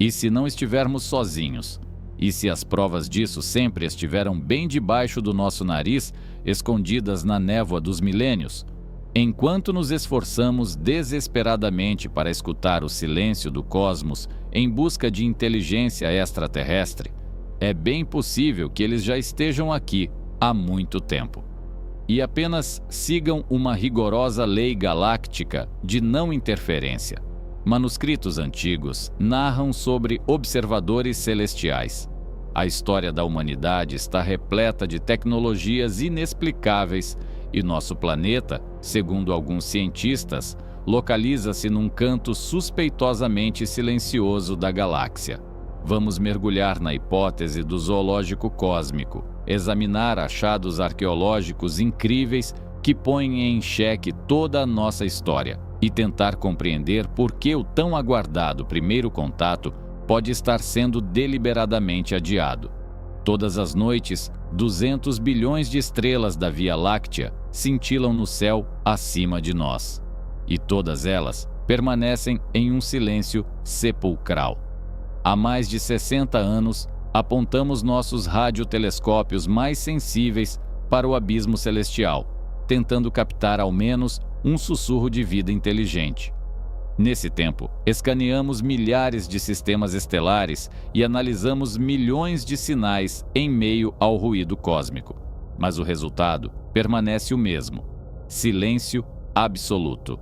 E se não estivermos sozinhos? E se as provas disso sempre estiveram bem debaixo do nosso nariz, escondidas na névoa dos milênios? Enquanto nos esforçamos desesperadamente para escutar o silêncio do cosmos em busca de inteligência extraterrestre, é bem possível que eles já estejam aqui há muito tempo. E apenas sigam uma rigorosa lei galáctica de não interferência. Manuscritos antigos narram sobre observadores celestiais. A história da humanidade está repleta de tecnologias inexplicáveis e nosso planeta, segundo alguns cientistas, localiza-se num canto suspeitosamente silencioso da galáxia. Vamos mergulhar na hipótese do zoológico cósmico, examinar achados arqueológicos incríveis que põem em xeque toda a nossa história e tentar compreender por que o tão aguardado primeiro contato pode estar sendo deliberadamente adiado. Todas as noites, 200 bilhões de estrelas da Via Láctea cintilam no céu acima de nós. E todas elas permanecem em um silêncio sepulcral. Há mais de 60 anos, apontamos nossos radiotelescópios mais sensíveis para o abismo celestial, tentando captar ao menos um sussurro de vida inteligente. Nesse tempo, escaneamos milhares de sistemas estelares e analisamos milhões de sinais em meio ao ruído cósmico. Mas o resultado permanece o mesmo: silêncio absoluto.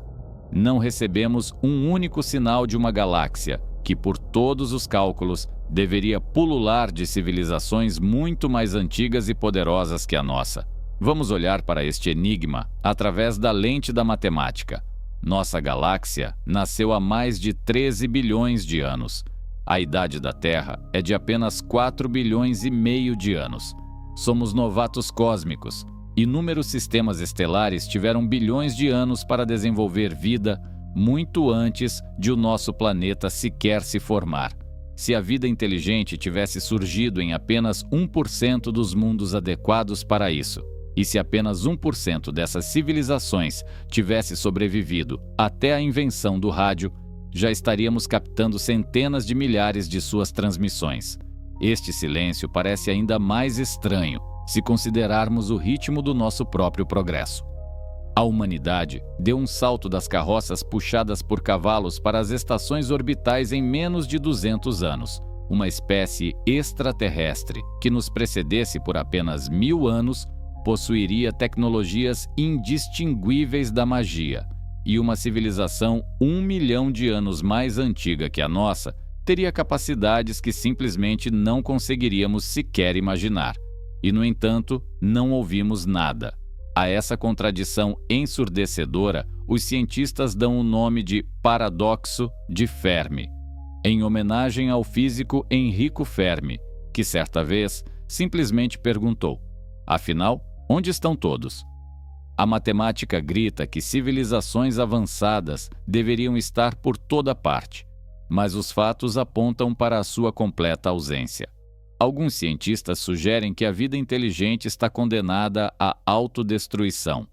Não recebemos um único sinal de uma galáxia que, por todos os cálculos, deveria pulular de civilizações muito mais antigas e poderosas que a nossa. Vamos olhar para este enigma através da lente da matemática. Nossa galáxia nasceu há mais de 13 bilhões de anos. A idade da Terra é de apenas 4 bilhões e meio de anos. Somos novatos cósmicos. Inúmeros sistemas estelares tiveram bilhões de anos para desenvolver vida muito antes de o nosso planeta sequer se formar. Se a vida inteligente tivesse surgido em apenas 1% dos mundos adequados para isso, e se apenas 1% dessas civilizações tivesse sobrevivido até a invenção do rádio, já estaríamos captando centenas de milhares de suas transmissões. Este silêncio parece ainda mais estranho se considerarmos o ritmo do nosso próprio progresso. A humanidade deu um salto das carroças puxadas por cavalos para as estações orbitais em menos de 200 anos. Uma espécie extraterrestre que nos precedesse por apenas 1000 anos possuiria tecnologias indistinguíveis da magia, e uma civilização 1 milhão de anos mais antiga que a nossa teria capacidades que simplesmente não conseguiríamos sequer imaginar. E, no entanto, não ouvimos nada. A essa contradição ensurdecedora, os cientistas dão o nome de paradoxo de Fermi, em homenagem ao físico Enrico Fermi, que certa vez simplesmente perguntou: afinal, onde estão todos? A matemática grita que civilizações avançadas deveriam estar por toda parte, mas os fatos apontam para a sua completa ausência. Alguns cientistas sugerem que a vida inteligente está condenada à autodestruição.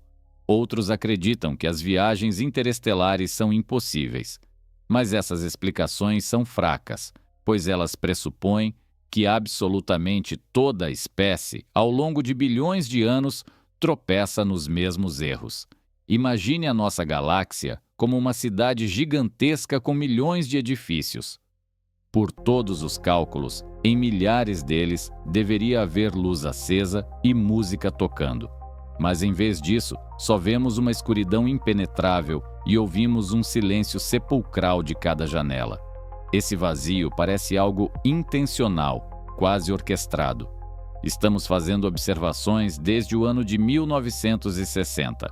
Outros acreditam que as viagens interestelares são impossíveis. Mas essas explicações são fracas, pois elas pressupõem que absolutamente toda a espécie, ao longo de bilhões de anos, tropeça nos mesmos erros. Imagine a nossa galáxia como uma cidade gigantesca com milhões de edifícios. Por todos os cálculos, em milhares deles, deveria haver luz acesa e música tocando. Mas em vez disso, só vemos uma escuridão impenetrável e ouvimos um silêncio sepulcral de cada janela. Esse vazio parece algo intencional, quase orquestrado. Estamos fazendo observações desde o ano de 1960.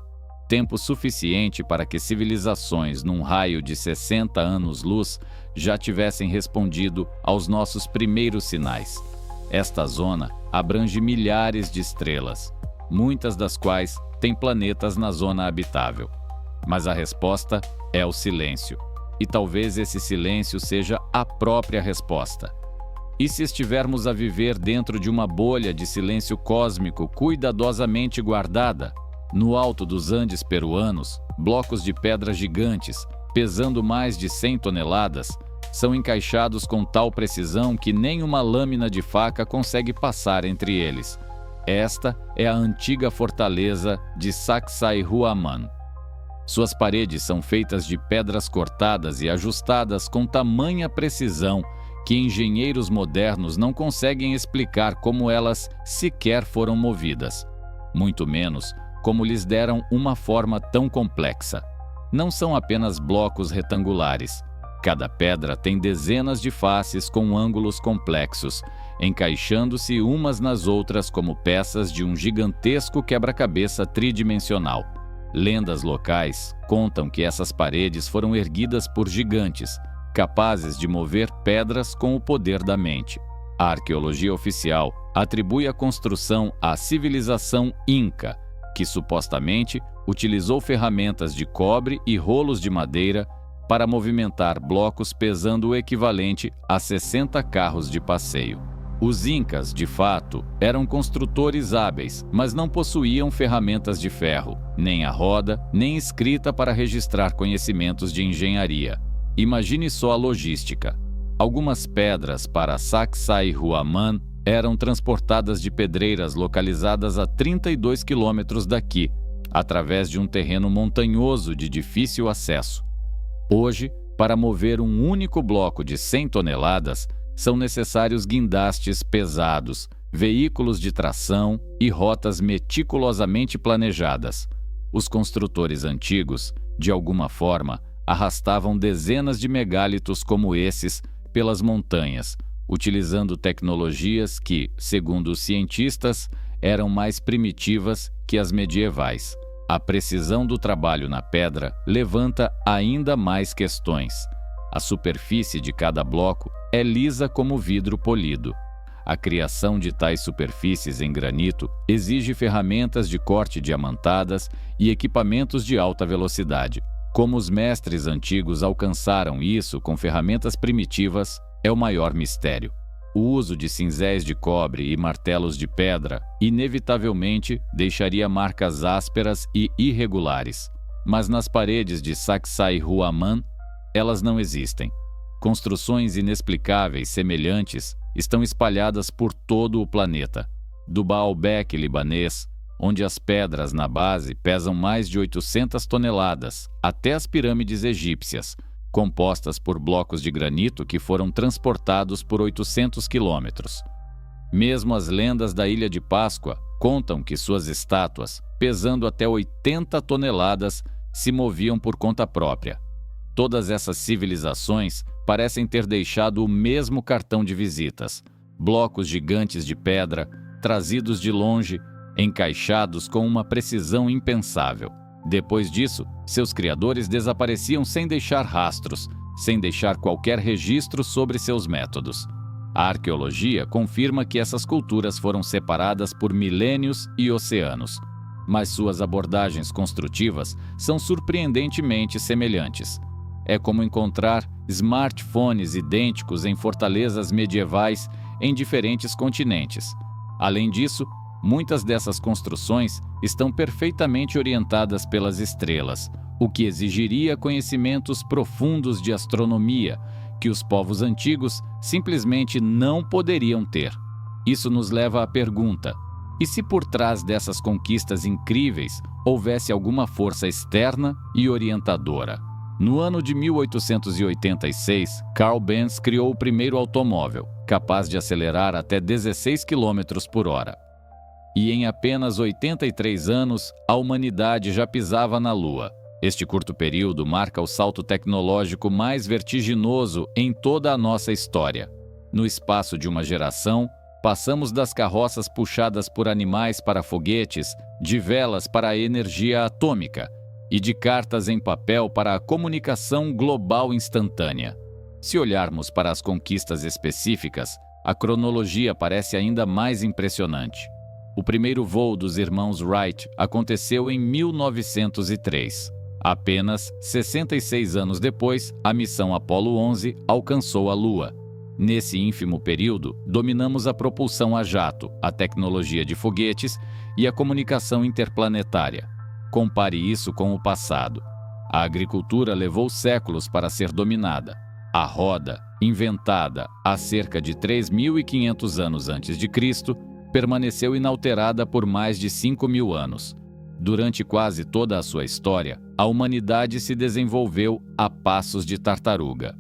Tempo suficiente para que civilizações num raio de 60 anos-luz já tivessem respondido aos nossos primeiros sinais. Esta zona abrange milhares de estrelas, muitas das quais têm planetas na zona habitável. Mas a resposta é o silêncio. E talvez esse silêncio seja a própria resposta. E se estivermos a viver dentro de uma bolha de silêncio cósmico cuidadosamente guardada, no alto dos Andes peruanos, blocos de pedra gigantes, pesando mais de 100 toneladas, são encaixados com tal precisão que nem uma lâmina de faca consegue passar entre eles. Esta é a antiga fortaleza de Sacsayhuaman. Suas paredes são feitas de pedras cortadas e ajustadas com tamanha precisão que engenheiros modernos não conseguem explicar como elas sequer foram movidas, muito menos como lhes deram uma forma tão complexa. Não são apenas blocos retangulares. Cada pedra tem dezenas de faces com ângulos complexos, encaixando-se umas nas outras como peças de um gigantesco quebra-cabeça tridimensional. Lendas locais contam que essas paredes foram erguidas por gigantes, capazes de mover pedras com o poder da mente. A arqueologia oficial atribui a construção à civilização Inca, que supostamente utilizou ferramentas de cobre e rolos de madeira para movimentar blocos pesando o equivalente a 60 carros de passeio. Os Incas, de fato, eram construtores hábeis, mas não possuíam ferramentas de ferro, nem a roda, nem escrita para registrar conhecimentos de engenharia. Imagine só a logística. Algumas pedras para Sacsayhuaman eram transportadas de pedreiras localizadas a 32 quilômetros daqui, através de um terreno montanhoso de difícil acesso. Hoje, para mover um único bloco de 100 toneladas, são necessários guindastes pesados, veículos de tração e rotas meticulosamente planejadas. Os construtores antigos, de alguma forma, arrastavam dezenas de megálitos como esses pelas montanhas, utilizando tecnologias que, segundo os cientistas, eram mais primitivas que as medievais. A precisão do trabalho na pedra levanta ainda mais questões. A superfície de cada bloco é lisa como vidro polido. A criação de tais superfícies em granito exige ferramentas de corte diamantadas e equipamentos de alta velocidade. Como os mestres antigos alcançaram isso com ferramentas primitivas é o maior mistério. O uso de cinzéis de cobre e martelos de pedra inevitavelmente deixaria marcas ásperas e irregulares. Mas nas paredes de Sacsayhuaman, elas não existem. Construções inexplicáveis semelhantes estão espalhadas por todo o planeta. Do Baalbek libanês, onde as pedras na base pesam mais de 800 toneladas, até as pirâmides egípcias, compostas por blocos de granito que foram transportados por 800 quilômetros. Mesmo as lendas da Ilha de Páscoa contam que suas estátuas, pesando até 80 toneladas, se moviam por conta própria. Todas essas civilizações parecem ter deixado o mesmo cartão de visitas: blocos gigantes de pedra, trazidos de longe, encaixados com uma precisão impensável. Depois disso, seus criadores desapareciam sem deixar rastros, sem deixar qualquer registro sobre seus métodos. A arqueologia confirma que essas culturas foram separadas por milênios e oceanos, mas suas abordagens construtivas são surpreendentemente semelhantes. É como encontrar smartphones idênticos em fortalezas medievais em diferentes continentes. Além disso, muitas dessas construções estão perfeitamente orientadas pelas estrelas, o que exigiria conhecimentos profundos de astronomia que os povos antigos simplesmente não poderiam ter. Isso nos leva à pergunta: e se por trás dessas conquistas incríveis houvesse alguma força externa e orientadora? No ano de 1886, Carl Benz criou o primeiro automóvel, capaz de acelerar até 16 km por hora. E em apenas 83 anos, a humanidade já pisava na Lua. Este curto período marca o salto tecnológico mais vertiginoso em toda a nossa história. No espaço de uma geração, passamos das carroças puxadas por animais para foguetes, de velas para a energia atômica e de cartas em papel para a comunicação global instantânea. Se olharmos para as conquistas específicas, a cronologia parece ainda mais impressionante. O primeiro voo dos irmãos Wright aconteceu em 1903. Apenas 66 anos depois, a missão Apollo 11 alcançou a Lua. Nesse ínfimo período, dominamos a propulsão a jato, a tecnologia de foguetes e a comunicação interplanetária. Compare isso com o passado. A agricultura levou séculos para ser dominada. A roda, inventada há cerca de 3.500 anos antes de Cristo, permaneceu inalterada por mais de 5.000 anos. Durante quase toda a sua história, a humanidade se desenvolveu a passos de tartaruga.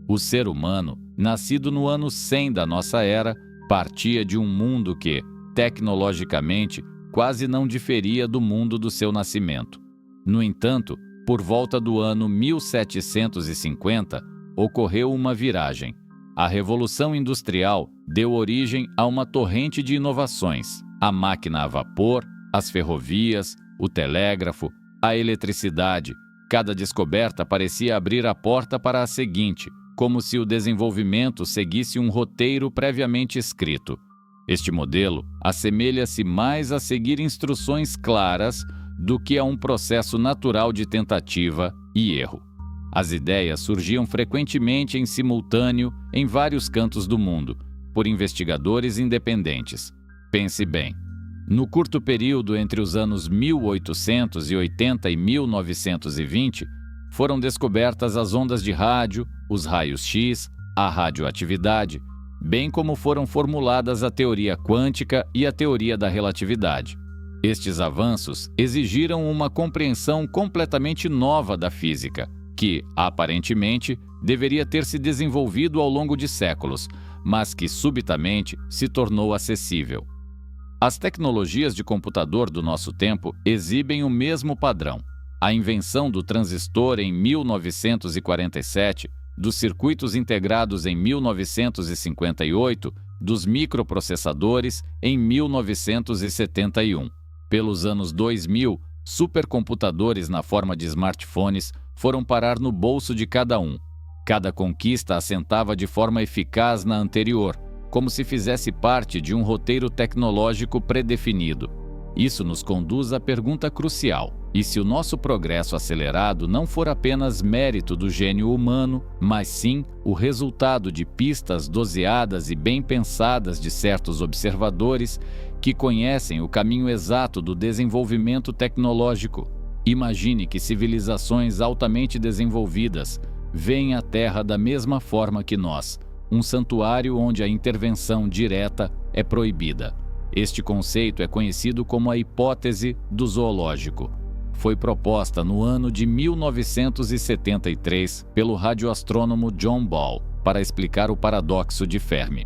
O ser humano, nascido no ano 100 da nossa era, partia de um mundo que, tecnologicamente, quase não diferia do mundo do seu nascimento. No entanto, por volta do ano 1750, ocorreu uma viragem. A Revolução Industrial deu origem a uma torrente de inovações: a máquina a vapor, as ferrovias, o telégrafo, a eletricidade. Cada descoberta parecia abrir a porta para a seguinte, como se o desenvolvimento seguisse um roteiro previamente escrito. Este modelo assemelha-se mais a seguir instruções claras do que a um processo natural de tentativa e erro. As ideias surgiam frequentemente em simultâneo em vários cantos do mundo, por investigadores independentes. Pense bem. No curto período entre os anos 1880 e 1920, foram descobertas as ondas de rádio, os raios-x, a radioatividade, bem como foram formuladas a teoria quântica e a teoria da relatividade. Estes avanços exigiram uma compreensão completamente nova da física, que, aparentemente, deveria ter se desenvolvido ao longo de séculos, mas que subitamente se tornou acessível. As tecnologias de computador do nosso tempo exibem o mesmo padrão. A invenção do transistor em 1947, dos circuitos integrados em 1958, dos microprocessadores em 1971. Pelos anos 2000, supercomputadores na forma de smartphones foram parar no bolso de cada um. Cada conquista assentava de forma eficaz na anterior, como se fizesse parte de um roteiro tecnológico predefinido. Isso nos conduz à pergunta crucial: e se o nosso progresso acelerado não for apenas mérito do gênio humano, mas sim o resultado de pistas doseadas e bem pensadas de certos observadores que conhecem o caminho exato do desenvolvimento tecnológico? Imagine que civilizações altamente desenvolvidas veem a Terra da mesma forma que nós, um santuário onde a intervenção direta é proibida. Este conceito é conhecido como a hipótese do zoológico. Foi proposta no ano de 1973 pelo radioastrônomo John Ball para explicar o paradoxo de Fermi.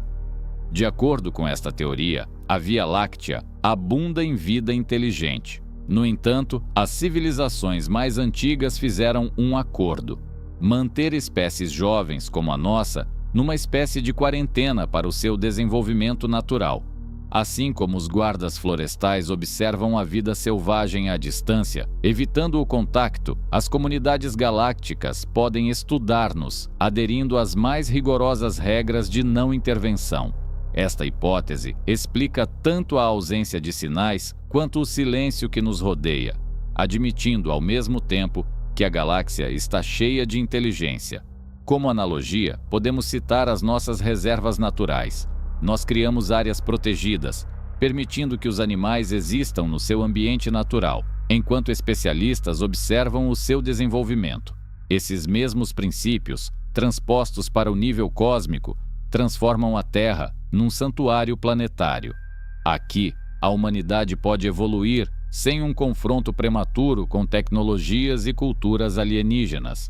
De acordo com esta teoria, a Via Láctea abunda em vida inteligente. No entanto, as civilizações mais antigas fizeram um acordo: manter espécies jovens como a nossa numa espécie de quarentena para o seu desenvolvimento natural. Assim como os guardas florestais observam a vida selvagem à distância, evitando o contato, as comunidades galácticas podem estudar-nos, aderindo às mais rigorosas regras de não intervenção. Esta hipótese explica tanto a ausência de sinais quanto o silêncio que nos rodeia, admitindo ao mesmo tempo que a galáxia está cheia de inteligência. Como analogia, podemos citar as nossas reservas naturais. Nós criamos áreas protegidas, permitindo que os animais existam no seu ambiente natural, enquanto especialistas observam o seu desenvolvimento. Esses mesmos princípios, transpostos para o nível cósmico, transformam a Terra num santuário planetário. Aqui, a humanidade pode evoluir sem um confronto prematuro com tecnologias e culturas alienígenas.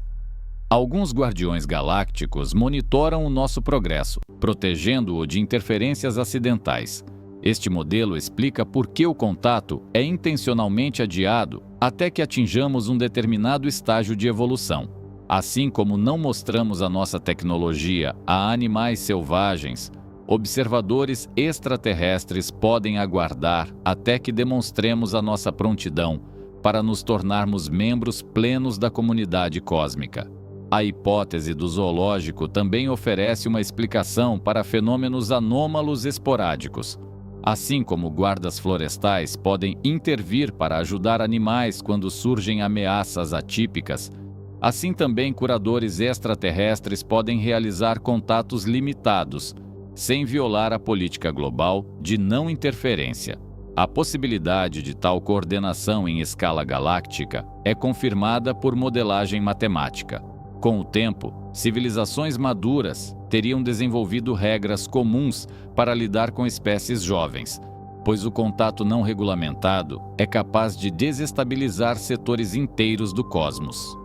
Alguns guardiões galácticos monitoram o nosso progresso, protegendo-o de interferências acidentais. Este modelo explica por que o contato é intencionalmente adiado até que atinjamos um determinado estágio de evolução. Assim como não mostramos a nossa tecnologia a animais selvagens, observadores extraterrestres podem aguardar até que demonstremos a nossa prontidão para nos tornarmos membros plenos da comunidade cósmica. A hipótese do zoológico também oferece uma explicação para fenômenos anômalos esporádicos. Assim como guardas florestais podem intervir para ajudar animais quando surgem ameaças atípicas, assim também curadores extraterrestres podem realizar contatos limitados, sem violar a política global de não interferência. A possibilidade de tal coordenação em escala galáctica é confirmada por modelagem matemática. Com o tempo, Civilizações maduras teriam desenvolvido regras comuns para lidar com espécies jovens, pois o contato não regulamentado é capaz de desestabilizar setores inteiros do cosmos.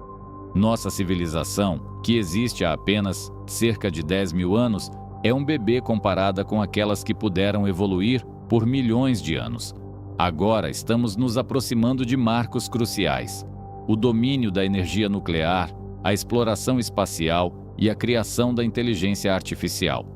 Nossa civilização, que existe há apenas cerca de 10 mil anos, é um bebê comparada com aquelas que puderam evoluir por milhões de anos. Agora estamos nos aproximando de marcos cruciais: o domínio da energia nuclear, a exploração espacial e a criação da inteligência artificial.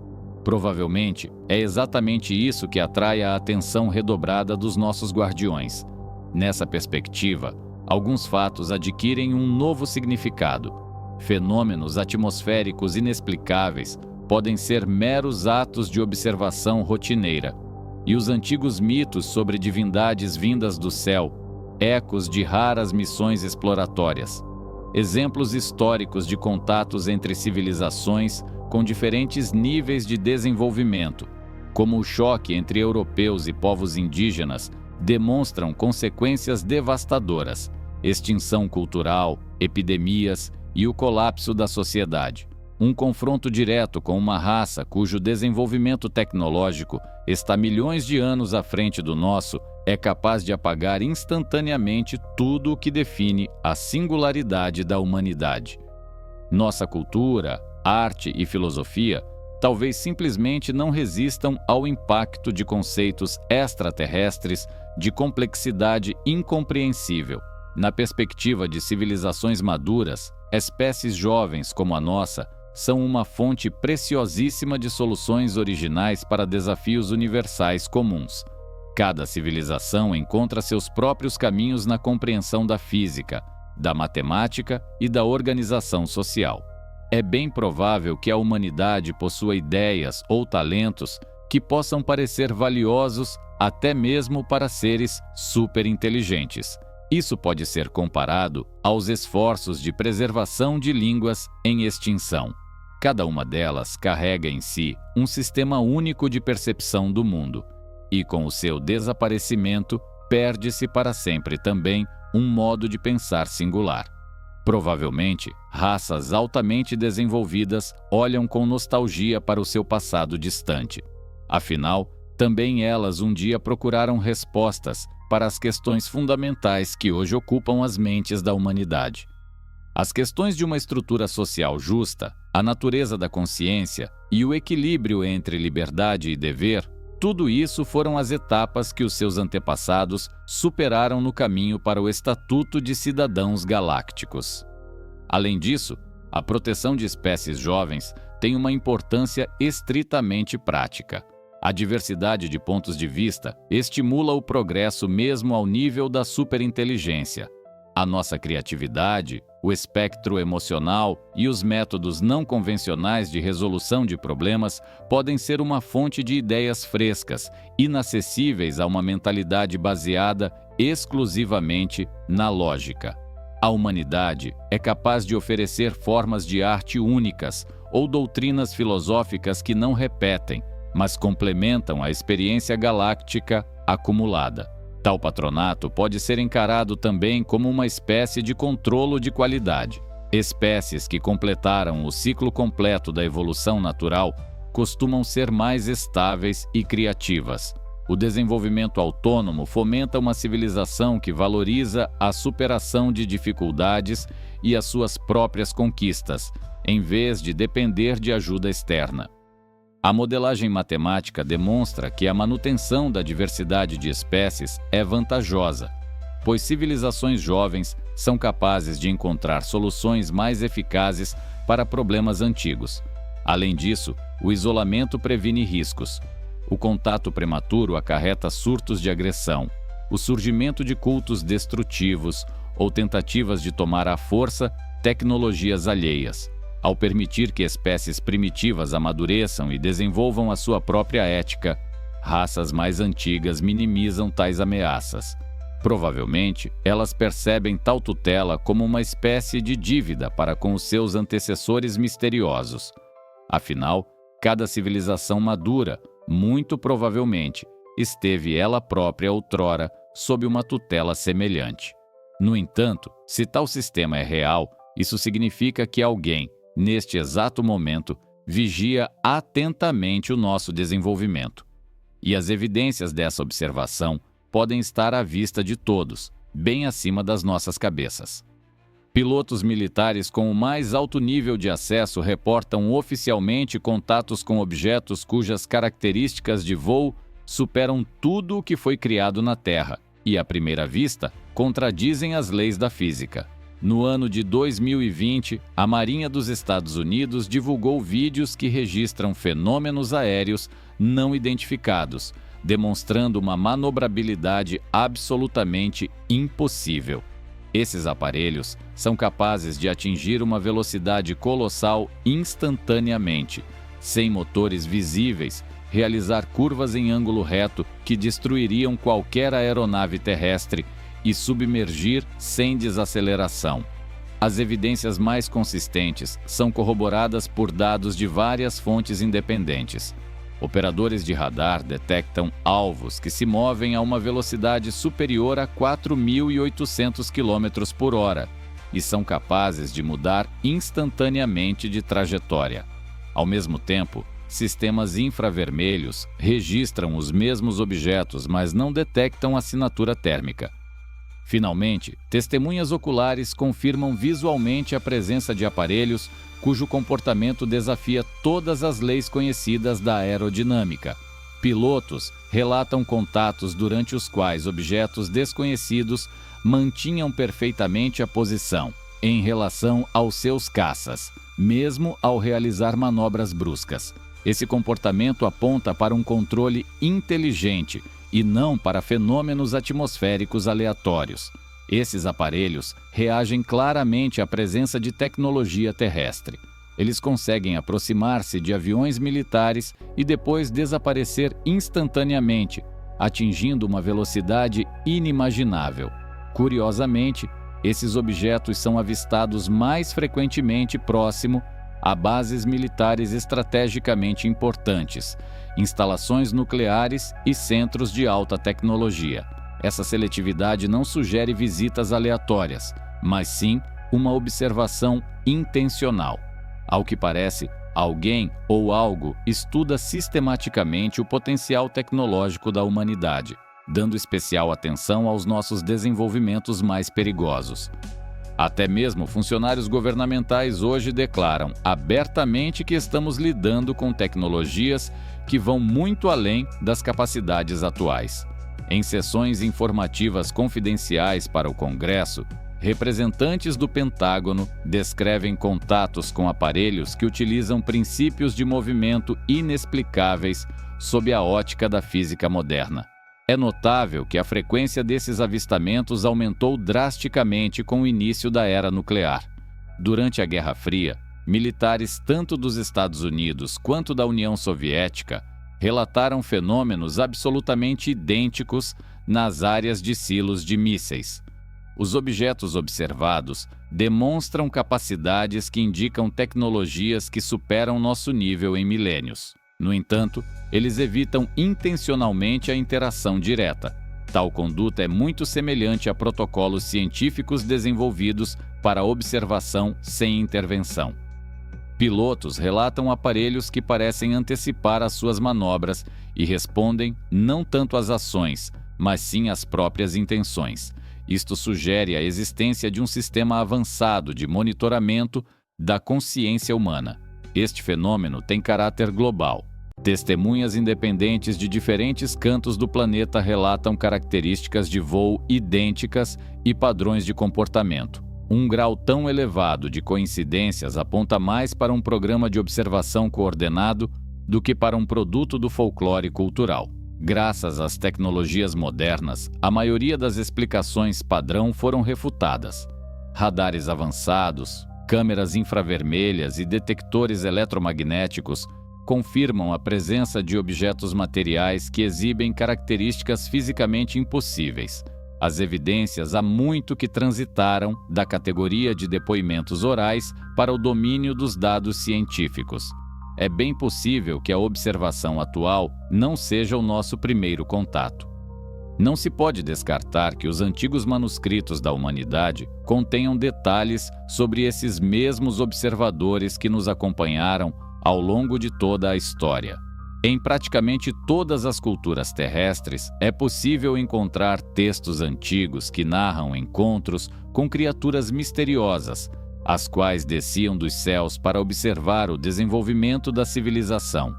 Provavelmente, é exatamente isso que atrai a atenção redobrada dos nossos guardiões. Nessa perspectiva, alguns fatos adquirem um novo significado. Fenômenos atmosféricos inexplicáveis podem ser meros atos de observação rotineira, e os antigos mitos sobre divindades vindas do céu, ecos de raras missões exploratórias. Exemplos históricos de contatos entre civilizações com diferentes níveis de desenvolvimento, como o choque entre europeus e povos indígenas, demonstram consequências devastadoras: extinção cultural, epidemias e o colapso da sociedade. Um confronto direto com uma raça cujo desenvolvimento tecnológico está milhões de anos à frente do nosso é capaz de apagar instantaneamente tudo o que define a singularidade da humanidade. Nossa cultura, arte e filosofia talvez simplesmente não resistam ao impacto de conceitos extraterrestres de complexidade incompreensível. Na perspectiva de civilizações maduras, espécies jovens como a nossa são uma fonte preciosíssima de soluções originais para desafios universais comuns. Cada civilização encontra seus próprios caminhos na compreensão da física, da matemática e da organização social. É bem provável que a humanidade possua ideias ou talentos que possam parecer valiosos até mesmo para seres superinteligentes. Isso pode ser comparado aos esforços de preservação de línguas em extinção. Cada uma delas carrega em si um sistema único de percepção do mundo, e com o seu desaparecimento, perde-se para sempre também um modo de pensar singular. Provavelmente, raças altamente desenvolvidas olham com nostalgia para o seu passado distante. Afinal, também elas um dia procuraram respostas para as questões fundamentais que hoje ocupam as mentes da humanidade. As questões de uma estrutura social justa, a natureza da consciência e o equilíbrio entre liberdade e dever, tudo isso foram as etapas que os seus antepassados superaram no caminho para o Estatuto de Cidadãos Galácticos. Além disso, a proteção de espécies jovens tem uma importância estritamente prática. A diversidade de pontos de vista estimula o progresso mesmo ao nível da superinteligência. A nossa criatividade, o espectro emocional e os métodos não convencionais de resolução de problemas podem ser uma fonte de ideias frescas, inacessíveis a uma mentalidade baseada exclusivamente na lógica. A humanidade é capaz de oferecer formas de arte únicas ou doutrinas filosóficas que não repetem, mas complementam a experiência galáctica acumulada. Tal patronato pode ser encarado também como uma espécie de controlo de qualidade. Espécies que completaram o ciclo completo da evolução natural costumam ser mais estáveis e criativas. O desenvolvimento autônomo fomenta uma civilização que valoriza a superação de dificuldades e as suas próprias conquistas, em vez de depender de ajuda externa. A modelagem matemática demonstra que a manutenção da diversidade de espécies é vantajosa, pois civilizações jovens são capazes de encontrar soluções mais eficazes para problemas antigos. Além disso, o isolamento previne riscos. O contato prematuro acarreta surtos de agressão, o surgimento de cultos destrutivos ou tentativas de tomar à força tecnologias alheias. Ao permitir que espécies primitivas amadureçam e desenvolvam a sua própria ética, raças mais antigas minimizam tais ameaças. Provavelmente, elas percebem tal tutela como uma espécie de dívida para com os seus antecessores misteriosos. Afinal, cada civilização madura, muito provavelmente, esteve ela própria outrora sob uma tutela semelhante. No entanto, se tal sistema é real, isso significa que alguém, neste exato momento, vigia atentamente o nosso desenvolvimento. E as evidências dessa observação podem estar à vista de todos, bem acima das nossas cabeças. Pilotos militares com o mais alto nível de acesso reportam oficialmente contatos com objetos cujas características de voo superam tudo o que foi criado na Terra e, à primeira vista, contradizem as leis da física. No ano de 2020, a Marinha dos Estados Unidos divulgou vídeos que registram fenômenos aéreos não identificados, demonstrando uma manobrabilidade absolutamente impossível. Esses aparelhos são capazes de atingir uma velocidade colossal instantaneamente, sem motores visíveis, realizar curvas em ângulo reto que destruiriam qualquer aeronave terrestre e submergir sem desaceleração. As evidências mais consistentes são corroboradas por dados de várias fontes independentes. Operadores de radar detectam alvos que se movem a uma velocidade superior a 4.800 km por hora e são capazes de mudar instantaneamente de trajetória. Ao mesmo tempo, sistemas infravermelhos registram os mesmos objetos, mas não detectam assinatura térmica. Finalmente, testemunhas oculares confirmam visualmente a presença de aparelhos cujo comportamento desafia todas as leis conhecidas da aerodinâmica. Pilotos relatam contatos durante os quais objetos desconhecidos mantinham perfeitamente a posição em relação aos seus caças, mesmo ao realizar manobras bruscas. Esse comportamento aponta para um controle inteligente e não para fenômenos atmosféricos aleatórios. Esses aparelhos reagem claramente à presença de tecnologia terrestre. Eles conseguem aproximar-se de aviões militares e depois desaparecer instantaneamente, atingindo uma velocidade inimaginável. Curiosamente, esses objetos são avistados mais frequentemente próximo a bases militares estrategicamente importantes, instalações nucleares e centros de alta tecnologia. Essa seletividade não sugere visitas aleatórias, mas sim uma observação intencional. Ao que parece, alguém ou algo estuda sistematicamente o potencial tecnológico da humanidade, dando especial atenção aos nossos desenvolvimentos mais perigosos. Até mesmo funcionários governamentais hoje declaram abertamente que estamos lidando com tecnologias que vão muito além das capacidades atuais. Em sessões informativas confidenciais para o Congresso, representantes do Pentágono descrevem contatos com aparelhos que utilizam princípios de movimento inexplicáveis sob a ótica da física moderna. É notável que a frequência desses avistamentos aumentou drasticamente com o início da era nuclear. Durante a Guerra Fria, militares tanto dos Estados Unidos quanto da União Soviética relataram fenômenos absolutamente idênticos nas áreas de silos de mísseis. Os objetos observados demonstram capacidades que indicam tecnologias que superam nosso nível em milênios. No entanto, eles evitam intencionalmente a interação direta. Tal conduta é muito semelhante a protocolos científicos desenvolvidos para observação sem intervenção. Pilotos relatam aparelhos que parecem antecipar as suas manobras e respondem não tanto às ações, mas sim às próprias intenções. Isto sugere a existência de um sistema avançado de monitoramento da consciência humana. Este fenômeno tem caráter global. Testemunhas independentes de diferentes cantos do planeta relatam características de voo idênticas e padrões de comportamento. Um grau tão elevado de coincidências aponta mais para um programa de observação coordenado do que para um produto do folclore cultural. Graças às tecnologias modernas, a maioria das explicações padrão foram refutadas. Radares avançados, câmeras infravermelhas e detectores eletromagnéticos confirmam a presença de objetos materiais que exibem características fisicamente impossíveis. As evidências há muito que transitaram da categoria de depoimentos orais para o domínio dos dados científicos. É bem possível que a observação atual não seja o nosso primeiro contato. Não se pode descartar que os antigos manuscritos da humanidade contenham detalhes sobre esses mesmos observadores que nos acompanharam ao longo de toda a história. Em praticamente todas as culturas terrestres, é possível encontrar textos antigos que narram encontros com criaturas misteriosas, as quais desciam dos céus para observar o desenvolvimento da civilização.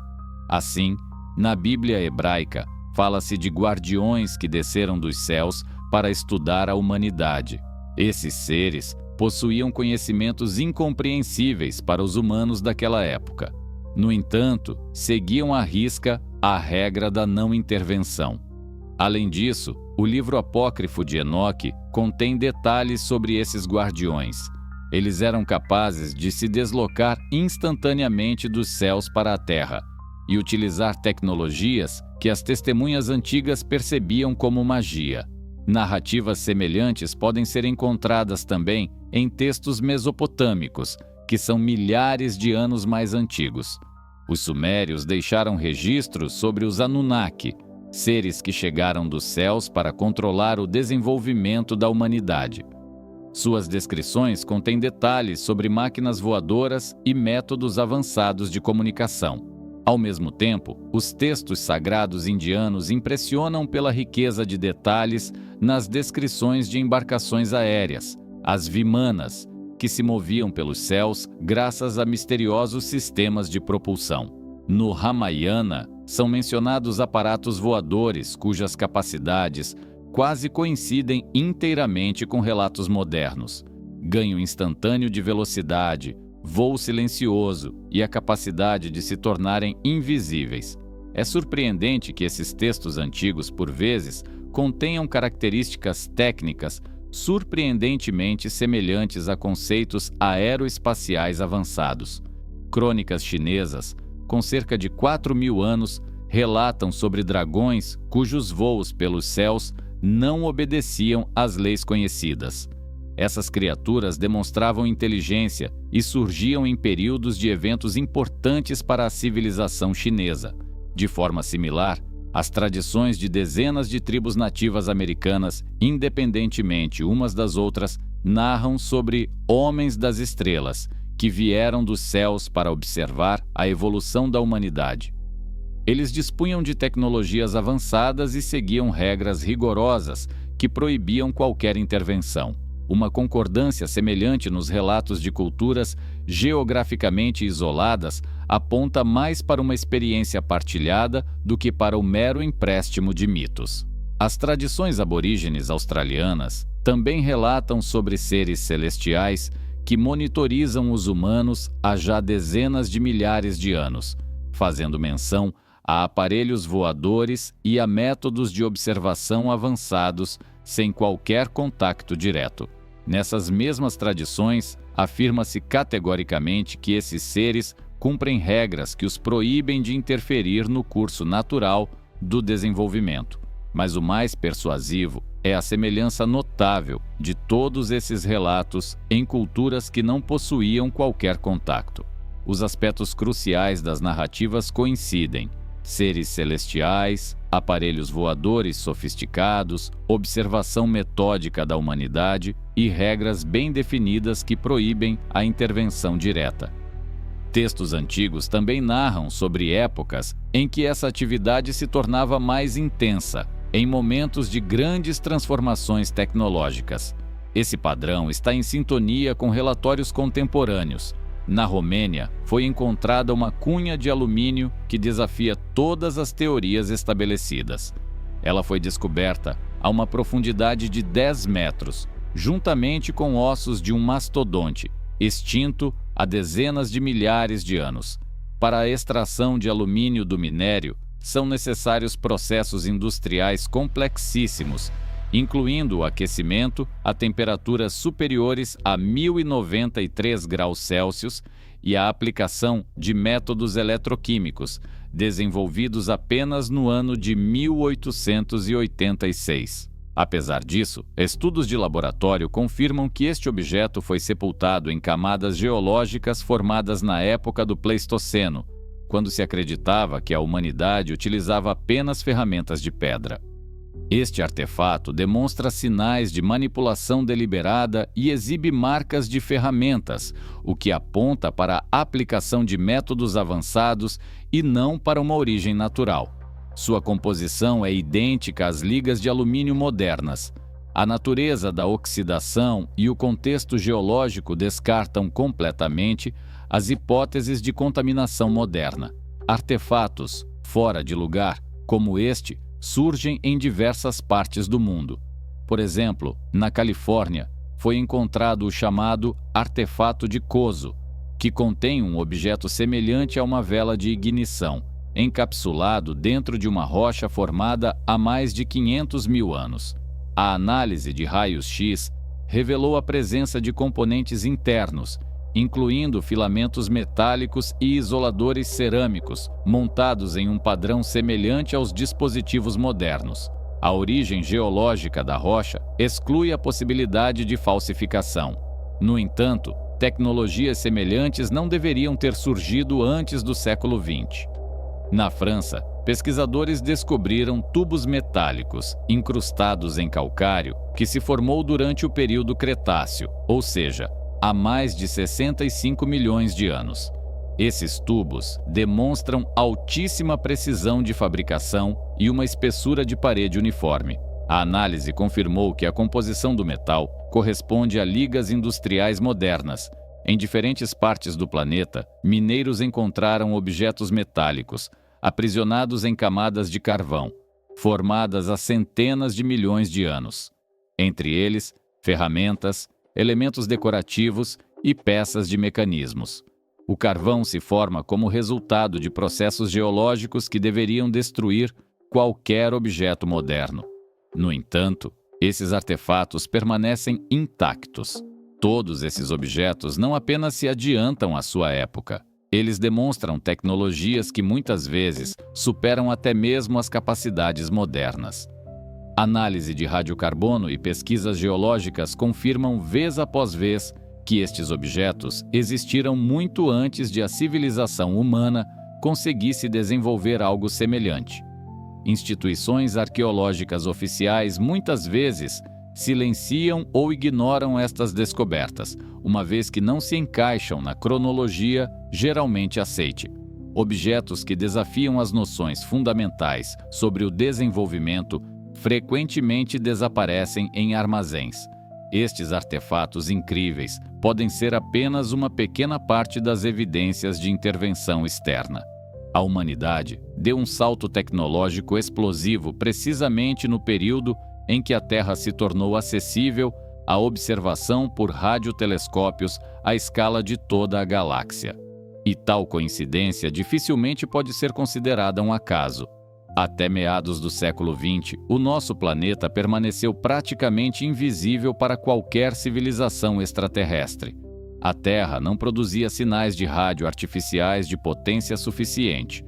Assim, na Bíblia hebraica, fala-se de guardiões que desceram dos céus para estudar a humanidade. Esses seres possuíam conhecimentos incompreensíveis para os humanos daquela época. No entanto, seguiam à risca a regra da não intervenção. Além disso, o livro apócrifo de Enoque contém detalhes sobre esses guardiões. Eles eram capazes de se deslocar instantaneamente dos céus para a terra e utilizar tecnologias que as testemunhas antigas percebiam como magia. Narrativas semelhantes podem ser encontradas também em textos mesopotâmicos, que são milhares de anos mais antigos. Os sumérios deixaram registros sobre os Anunnaki, seres que chegaram dos céus para controlar o desenvolvimento da humanidade. Suas descrições contêm detalhes sobre máquinas voadoras e métodos avançados de comunicação. Ao mesmo tempo, os textos sagrados indianos impressionam pela riqueza de detalhes nas descrições de embarcações aéreas, as vimanas, que se moviam pelos céus graças a misteriosos sistemas de propulsão. No Ramayana, são mencionados aparatos voadores cujas capacidades quase coincidem inteiramente com relatos modernos. Ganho instantâneo de velocidade, voo silencioso e a capacidade de se tornarem invisíveis. É surpreendente que esses textos antigos, por vezes, contenham características técnicas surpreendentemente semelhantes a conceitos aeroespaciais avançados. Crônicas chinesas, com cerca de 4.000 anos, relatam sobre dragões cujos voos pelos céus não obedeciam às leis conhecidas. Essas criaturas demonstravam inteligência e surgiam em períodos de eventos importantes para a civilização chinesa. De forma similar, as tradições de dezenas de tribos nativas americanas, independentemente umas das outras, narram sobre homens das estrelas, que vieram dos céus para observar a evolução da humanidade. Eles dispunham de tecnologias avançadas e seguiam regras rigorosas que proibiam qualquer intervenção. Uma concordância semelhante nos relatos de culturas geograficamente isoladas aponta mais para uma experiência partilhada do que para o mero empréstimo de mitos. As tradições aborígenes australianas também relatam sobre seres celestiais que monitorizam os humanos há já dezenas de milhares de anos, fazendo menção a aparelhos voadores e a métodos de observação avançados sem qualquer contato direto. Nessas mesmas tradições, afirma-se categoricamente que esses seres cumprem regras que os proíbem de interferir no curso natural do desenvolvimento. Mas o mais persuasivo é a semelhança notável de todos esses relatos em culturas que não possuíam qualquer contato. Os aspectos cruciais das narrativas coincidem: seres celestiais, aparelhos voadores sofisticados, observação metódica da humanidade e regras bem definidas que proíbem a intervenção direta. Textos antigos também narram sobre épocas em que essa atividade se tornava mais intensa, em momentos de grandes transformações tecnológicas. Esse padrão está em sintonia com relatórios contemporâneos. Na Romênia, foi encontrada uma cunha de alumínio que desafia todas as teorias estabelecidas. Ela foi descoberta a uma profundidade de 10 metros, juntamente com ossos de um mastodonte, extinto há dezenas de milhares de anos. Para a extração de alumínio do minério, são necessários processos industriais complexíssimos, incluindo o aquecimento a temperaturas superiores a 1093 graus Celsius e a aplicação de métodos eletroquímicos, desenvolvidos apenas no ano de 1886. Apesar disso, estudos de laboratório confirmam que este objeto foi sepultado em camadas geológicas formadas na época do Pleistoceno, quando se acreditava que a humanidade utilizava apenas ferramentas de pedra. Este artefato demonstra sinais de manipulação deliberada e exibe marcas de ferramentas, o que aponta para a aplicação de métodos avançados e não para uma origem natural. Sua composição é idêntica às ligas de alumínio modernas. A natureza da oxidação e o contexto geológico descartam completamente as hipóteses de contaminação moderna. Artefatos fora de lugar, como este, surgem em diversas partes do mundo. Por exemplo, na Califórnia, foi encontrado o chamado artefato de Coso, que contém um objeto semelhante a uma vela de ignição, encapsulado dentro de uma rocha formada há mais de 500 mil anos. A análise de raios-x revelou a presença de componentes internos, incluindo filamentos metálicos e isoladores cerâmicos, montados em um padrão semelhante aos dispositivos modernos. A origem geológica da rocha exclui a possibilidade de falsificação. No entanto, tecnologias semelhantes não deveriam ter surgido antes do século XX. Na França, pesquisadores descobriram tubos metálicos incrustados em calcário que se formou durante o período Cretáceo, ou seja, há mais de 65 milhões de anos. Esses tubos demonstram altíssima precisão de fabricação e uma espessura de parede uniforme. A análise confirmou que a composição do metal corresponde a ligas industriais modernas. Em diferentes partes do planeta, mineiros encontraram objetos metálicos, aprisionados em camadas de carvão, formadas há centenas de milhões de anos. Entre eles, ferramentas, elementos decorativos e peças de mecanismos. O carvão se forma como resultado de processos geológicos que deveriam destruir qualquer objeto moderno. No entanto, esses artefatos permanecem intactos. Todos esses objetos não apenas se adiantam à sua época, eles demonstram tecnologias que muitas vezes superam até mesmo as capacidades modernas. Análise de radiocarbono e pesquisas geológicas confirmam vez após vez que estes objetos existiram muito antes de a civilização humana conseguisse desenvolver algo semelhante. Instituições arqueológicas oficiais muitas vezes silenciam ou ignoram estas descobertas, uma vez que não se encaixam na cronologia geralmente aceite. Objetos que desafiam as noções fundamentais sobre o desenvolvimento frequentemente desaparecem em armazéns. Estes artefatos incríveis podem ser apenas uma pequena parte das evidências de intervenção externa. A humanidade deu um salto tecnológico explosivo precisamente no período em que a Terra se tornou acessível à observação por radiotelescópios à escala de toda a galáxia. E tal coincidência dificilmente pode ser considerada um acaso. Até meados do século XX, o nosso planeta permaneceu praticamente invisível para qualquer civilização extraterrestre. A Terra não produzia sinais de rádio artificiais de potência suficiente.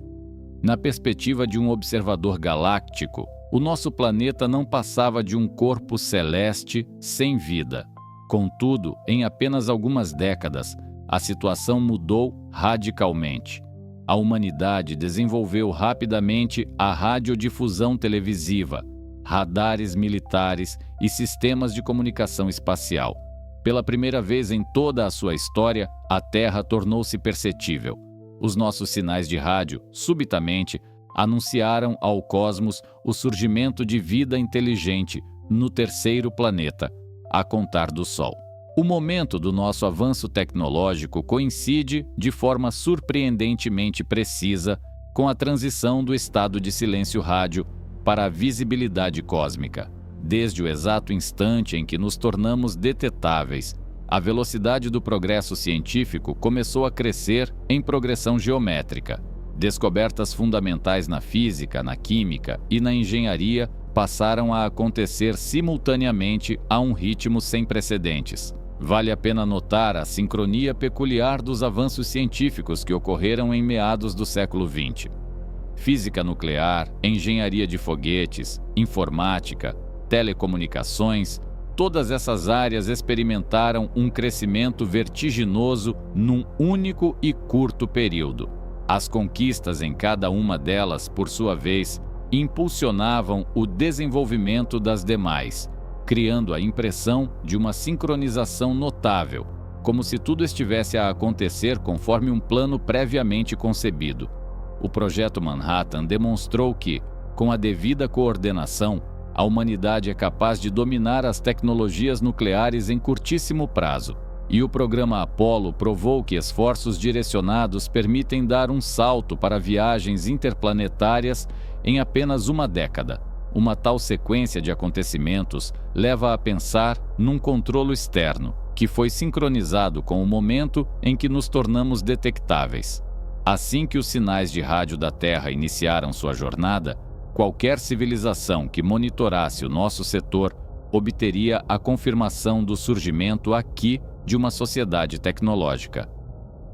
Na perspectiva de um observador galáctico, o nosso planeta não passava de um corpo celeste sem vida. Contudo, em apenas algumas décadas, a situação mudou radicalmente. A humanidade desenvolveu rapidamente a radiodifusão televisiva, radares militares e sistemas de comunicação espacial. Pela primeira vez em toda a sua história, a Terra tornou-se perceptível. Os nossos sinais de rádio, subitamente, anunciaram ao cosmos o surgimento de vida inteligente no terceiro planeta, a contar do Sol. O momento do nosso avanço tecnológico coincide, de forma surpreendentemente precisa, com a transição do estado de silêncio rádio para a visibilidade cósmica. Desde o exato instante em que nos tornamos detetáveis, a velocidade do progresso científico começou a crescer em progressão geométrica. Descobertas fundamentais na física, na química e na engenharia passaram a acontecer simultaneamente a um ritmo sem precedentes. Vale a pena notar a sincronia peculiar dos avanços científicos que ocorreram em meados do século XX. Física nuclear, engenharia de foguetes, informática, telecomunicações, todas essas áreas experimentaram um crescimento vertiginoso num único e curto período. As conquistas em cada uma delas, por sua vez, impulsionavam o desenvolvimento das demais, criando a impressão de uma sincronização notável, como se tudo estivesse a acontecer conforme um plano previamente concebido. O Projeto Manhattan demonstrou que, com a devida coordenação, a humanidade é capaz de dominar as tecnologias nucleares em curtíssimo prazo. E o programa Apollo provou que esforços direcionados permitem dar um salto para viagens interplanetárias em apenas uma década. Uma tal sequência de acontecimentos leva a pensar num controlo externo, que foi sincronizado com o momento em que nos tornamos detectáveis. Assim que os sinais de rádio da Terra iniciaram sua jornada, qualquer civilização que monitorasse o nosso setor obteria a confirmação do surgimento aqui de uma sociedade tecnológica.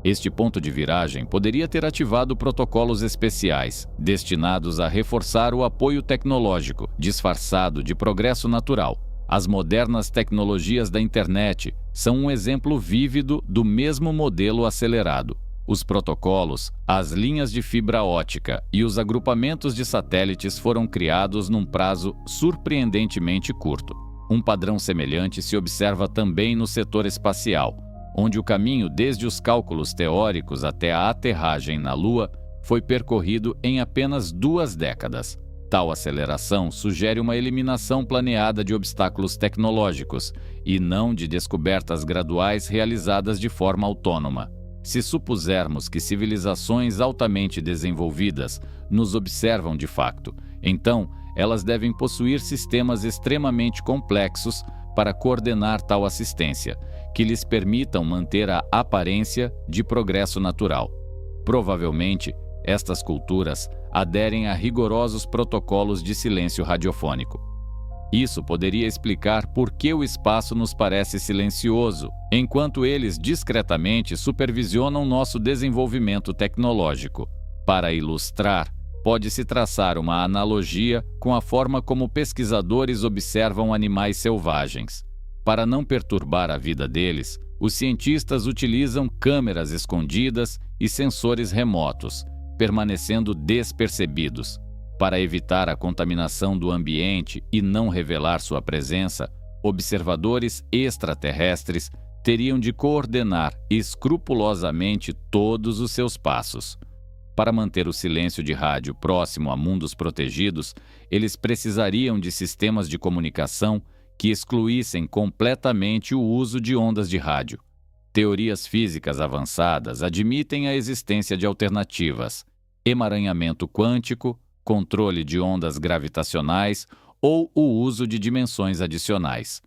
Este ponto de viragem poderia ter ativado protocolos especiais, destinados a reforçar o apoio tecnológico, disfarçado de progresso natural. As modernas tecnologias da internet são um exemplo vívido do mesmo modelo acelerado. Os protocolos, as linhas de fibra ótica e os agrupamentos de satélites foram criados num prazo surpreendentemente curto. Um padrão semelhante se observa também no setor espacial, onde o caminho desde os cálculos teóricos até a aterragem na Lua foi percorrido em apenas 2 décadas. Tal aceleração sugere uma eliminação planeada de obstáculos tecnológicos e não de descobertas graduais realizadas de forma autônoma. Se supusermos que civilizações altamente desenvolvidas nos observam de facto, então elas devem possuir sistemas extremamente complexos para coordenar tal assistência, que lhes permitam manter a aparência de progresso natural. Provavelmente, estas culturas aderem a rigorosos protocolos de silêncio radiofônico. Isso poderia explicar por que o espaço nos parece silencioso, enquanto eles discretamente supervisionam nosso desenvolvimento tecnológico. Para ilustrar, pode-se traçar uma analogia com a forma como pesquisadores observam animais selvagens. Para não perturbar a vida deles, os cientistas utilizam câmeras escondidas e sensores remotos, permanecendo despercebidos. Para evitar a contaminação do ambiente e não revelar sua presença, observadores extraterrestres teriam de coordenar escrupulosamente todos os seus passos. Para manter o silêncio de rádio próximo a mundos protegidos, eles precisariam de sistemas de comunicação que excluíssem completamente o uso de ondas de rádio. Teorias físicas avançadas admitem a existência de alternativas: emaranhamento quântico, controle de ondas gravitacionais ou o uso de dimensões adicionais.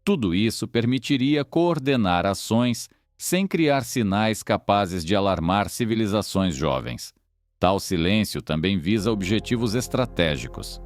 Tudo isso permitiria coordenar ações sem criar sinais capazes de alarmar civilizações jovens. Tal silêncio também visa objetivos estratégicos.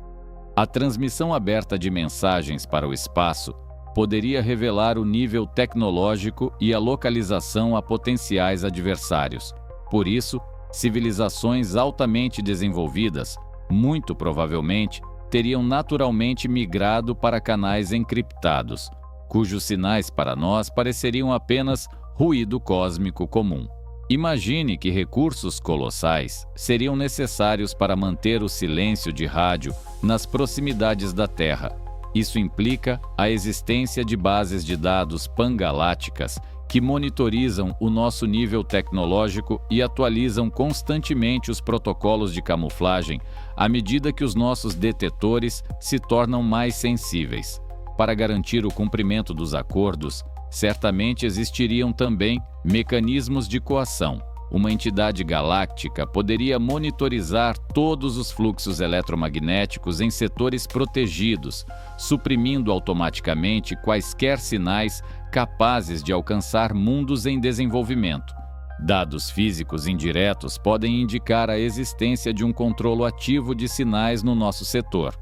A transmissão aberta de mensagens para o espaço poderia revelar o nível tecnológico e a localização a potenciais adversários. Por isso, civilizações altamente desenvolvidas, muito provavelmente, teriam naturalmente migrado para canais encriptados, cujos sinais para nós pareceriam apenas ruído cósmico comum. Imagine que recursos colossais seriam necessários para manter o silêncio de rádio nas proximidades da Terra. Isso implica a existência de bases de dados pangalácticas que monitorizam o nosso nível tecnológico e atualizam constantemente os protocolos de camuflagem à medida que os nossos detetores se tornam mais sensíveis. Para garantir o cumprimento dos acordos, certamente existiriam também mecanismos de coação. Uma entidade galáctica poderia monitorizar todos os fluxos eletromagnéticos em setores protegidos, suprimindo automaticamente quaisquer sinais capazes de alcançar mundos em desenvolvimento. Dados físicos indiretos podem indicar a existência de um controle ativo de sinais no nosso setor.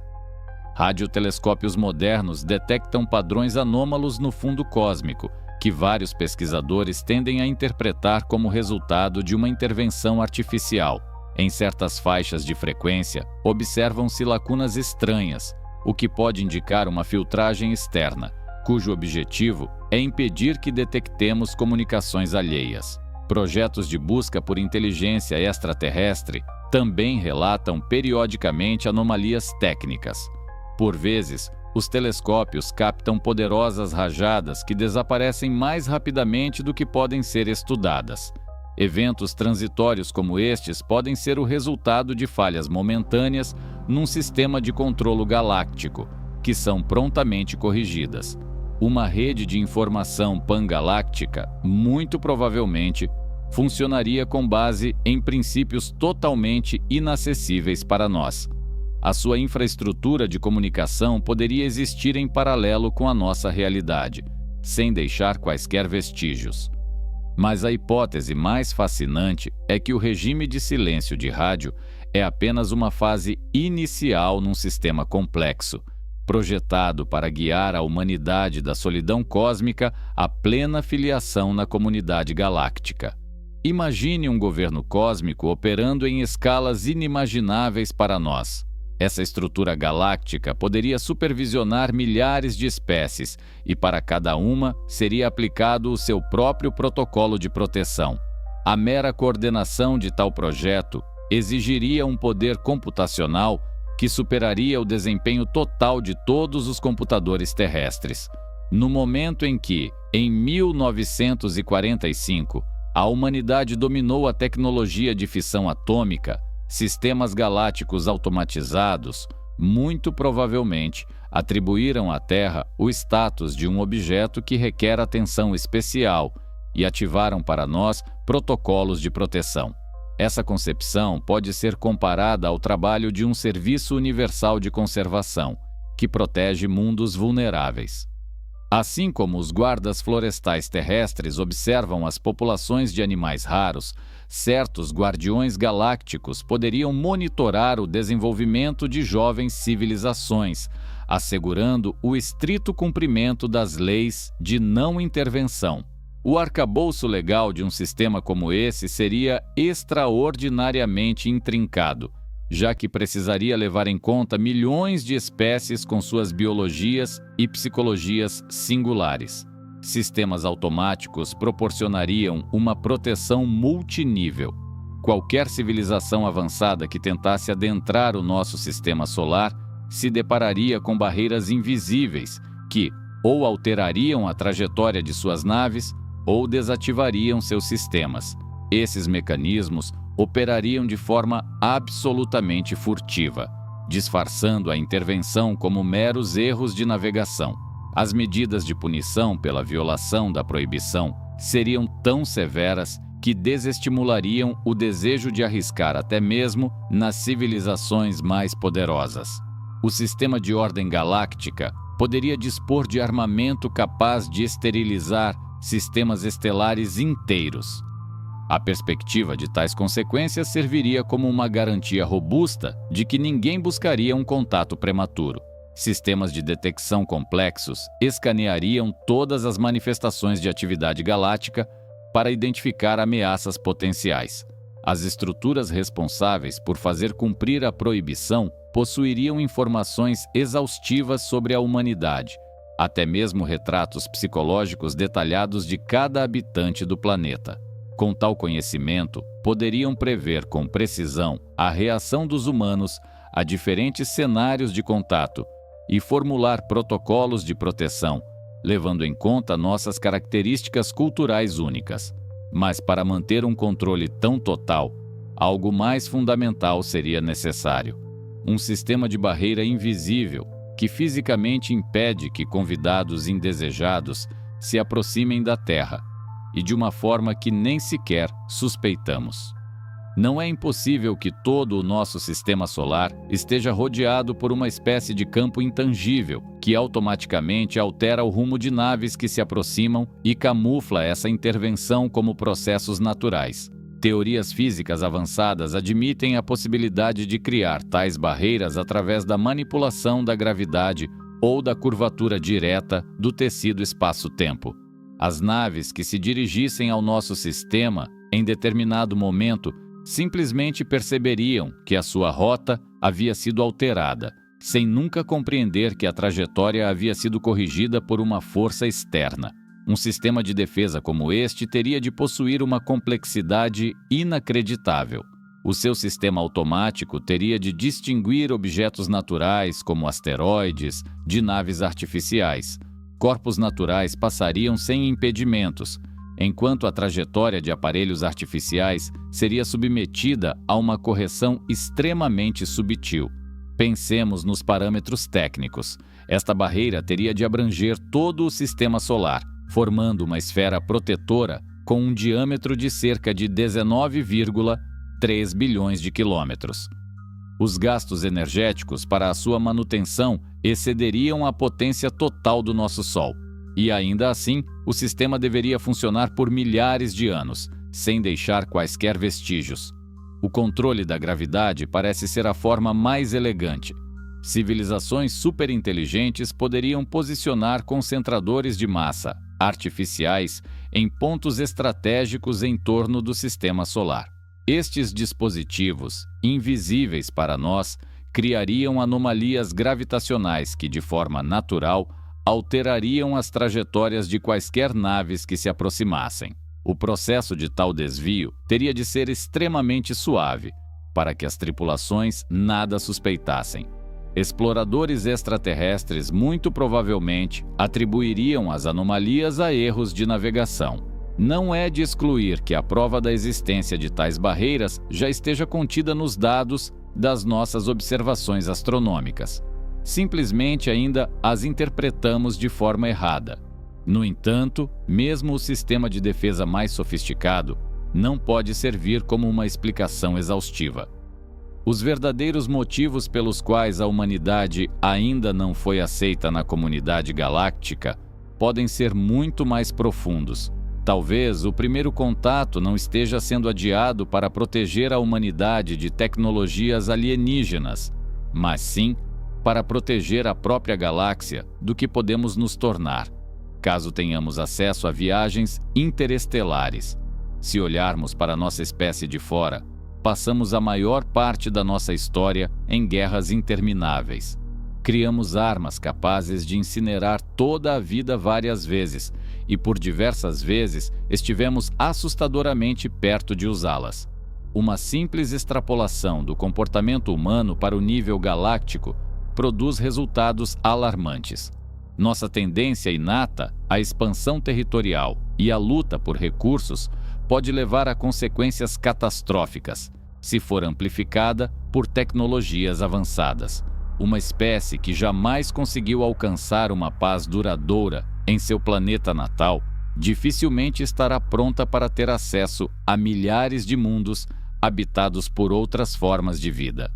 Radiotelescópios modernos detectam padrões anômalos no fundo cósmico, que vários pesquisadores tendem a interpretar como resultado de uma intervenção artificial. Em certas faixas de frequência, observam-se lacunas estranhas, o que pode indicar uma filtragem externa, cujo objetivo é impedir que detectemos comunicações alheias. Projetos de busca por inteligência extraterrestre também relatam periodicamente anomalias técnicas. Por vezes, os telescópios captam poderosas rajadas que desaparecem mais rapidamente do que podem ser estudadas. Eventos transitórios como estes podem ser o resultado de falhas momentâneas num sistema de controlo galáctico, que são prontamente corrigidas. Uma rede de informação pangaláctica, muito provavelmente, funcionaria com base em princípios totalmente inacessíveis para nós. A sua infraestrutura de comunicação poderia existir em paralelo com a nossa realidade, sem deixar quaisquer vestígios. Mas a hipótese mais fascinante é que o regime de silêncio de rádio é apenas uma fase inicial num sistema complexo, projetado para guiar a humanidade da solidão cósmica à plena filiação na comunidade galáctica. Imagine um governo cósmico operando em escalas inimagináveis para nós. Essa estrutura galáctica poderia supervisionar milhares de espécies e para cada uma seria aplicado o seu próprio protocolo de proteção. A mera coordenação de tal projeto exigiria um poder computacional que superaria o desempenho total de todos os computadores terrestres. No momento em que, em 1945, a humanidade dominou a tecnologia de fissão atômica, sistemas galácticos automatizados, muito provavelmente, atribuíram à Terra o status de um objeto que requer atenção especial e ativaram para nós protocolos de proteção. Essa concepção pode ser comparada ao trabalho de um serviço universal de conservação, que protege mundos vulneráveis. Assim como os guardas florestais terrestres observam as populações de animais raros, certos guardiões galácticos poderiam monitorar o desenvolvimento de jovens civilizações, assegurando o estrito cumprimento das leis de não intervenção. O arcabouço legal de um sistema como esse seria extraordinariamente intrincado, já que precisaria levar em conta milhões de espécies com suas biologias e psicologias singulares. Sistemas automáticos proporcionariam uma proteção multinível. Qualquer civilização avançada que tentasse adentrar o nosso sistema solar se depararia com barreiras invisíveis que ou alterariam a trajetória de suas naves ou desativariam seus sistemas. Esses mecanismos operariam de forma absolutamente furtiva, disfarçando a intervenção como meros erros de navegação. As medidas de punição pela violação da proibição seriam tão severas que desestimulariam o desejo de arriscar até mesmo nas civilizações mais poderosas. O sistema de ordem galáctica poderia dispor de armamento capaz de esterilizar sistemas estelares inteiros. A perspectiva de tais consequências serviria como uma garantia robusta de que ninguém buscaria um contato prematuro. Sistemas de detecção complexos escaneariam todas as manifestações de atividade galáctica para identificar ameaças potenciais. As estruturas responsáveis por fazer cumprir a proibição possuiriam informações exaustivas sobre a humanidade, até mesmo retratos psicológicos detalhados de cada habitante do planeta. Com tal conhecimento, poderiam prever com precisão a reação dos humanos a diferentes cenários de contato e formular protocolos de proteção, levando em conta nossas características culturais únicas. Mas para manter um controle tão total, algo mais fundamental seria necessário: um sistema de barreira invisível que fisicamente impede que convidados indesejados se aproximem da Terra, e de uma forma que nem sequer suspeitamos. Não é impossível que todo o nosso sistema solar esteja rodeado por uma espécie de campo intangível que automaticamente altera o rumo de naves que se aproximam e camufla essa intervenção como processos naturais. Teorias físicas avançadas admitem a possibilidade de criar tais barreiras através da manipulação da gravidade ou da curvatura direta do tecido espaço-tempo. As naves que se dirigissem ao nosso sistema, em determinado momento, simplesmente perceberiam que a sua rota havia sido alterada, sem nunca compreender que a trajetória havia sido corrigida por uma força externa. Um sistema de defesa como este teria de possuir uma complexidade inacreditável. O seu sistema automático teria de distinguir objetos naturais, como asteroides, de naves artificiais. Corpos naturais passariam sem impedimentos, enquanto a trajetória de aparelhos artificiais seria submetida a uma correção extremamente sutil. Pensemos nos parâmetros técnicos. Esta barreira teria de abranger todo o sistema solar, formando uma esfera protetora com um diâmetro de cerca de 19,3 bilhões de quilômetros. Os gastos energéticos para a sua manutenção excederiam a potência total do nosso Sol. E ainda assim, o sistema deveria funcionar por milhares de anos, sem deixar quaisquer vestígios. O controle da gravidade parece ser a forma mais elegante. Civilizações superinteligentes poderiam posicionar concentradores de massa artificiais em pontos estratégicos em torno do sistema solar. Estes dispositivos, invisíveis para nós, criariam anomalias gravitacionais que, de forma natural, alterariam as trajetórias de quaisquer naves que se aproximassem. O processo de tal desvio teria de ser extremamente suave, para que as tripulações nada suspeitassem. Exploradores extraterrestres muito provavelmente atribuiriam as anomalias a erros de navegação. Não é de excluir que a prova da existência de tais barreiras já esteja contida nos dados das nossas observações astronômicas. Simplesmente ainda as interpretamos de forma errada. No entanto, mesmo o sistema de defesa mais sofisticado não pode servir como uma explicação exaustiva. Os verdadeiros motivos pelos quais a humanidade ainda não foi aceita na comunidade galáctica podem ser muito mais profundos. Talvez o primeiro contato não esteja sendo adiado para proteger a humanidade de tecnologias alienígenas, mas sim para proteger a própria galáxia do que podemos nos tornar, caso tenhamos acesso a viagens interestelares. Se olharmos para nossa espécie de fora, passamos a maior parte da nossa história em guerras intermináveis. Criamos armas capazes de incinerar toda a vida várias vezes, e por diversas vezes estivemos assustadoramente perto de usá-las. Uma simples extrapolação do comportamento humano para o nível galáctico produz resultados alarmantes. Nossa tendência inata à expansão territorial e à luta por recursos pode levar a consequências catastróficas, se for amplificada por tecnologias avançadas. Uma espécie que jamais conseguiu alcançar uma paz duradoura em seu planeta natal, dificilmente estará pronta para ter acesso a milhares de mundos habitados por outras formas de vida.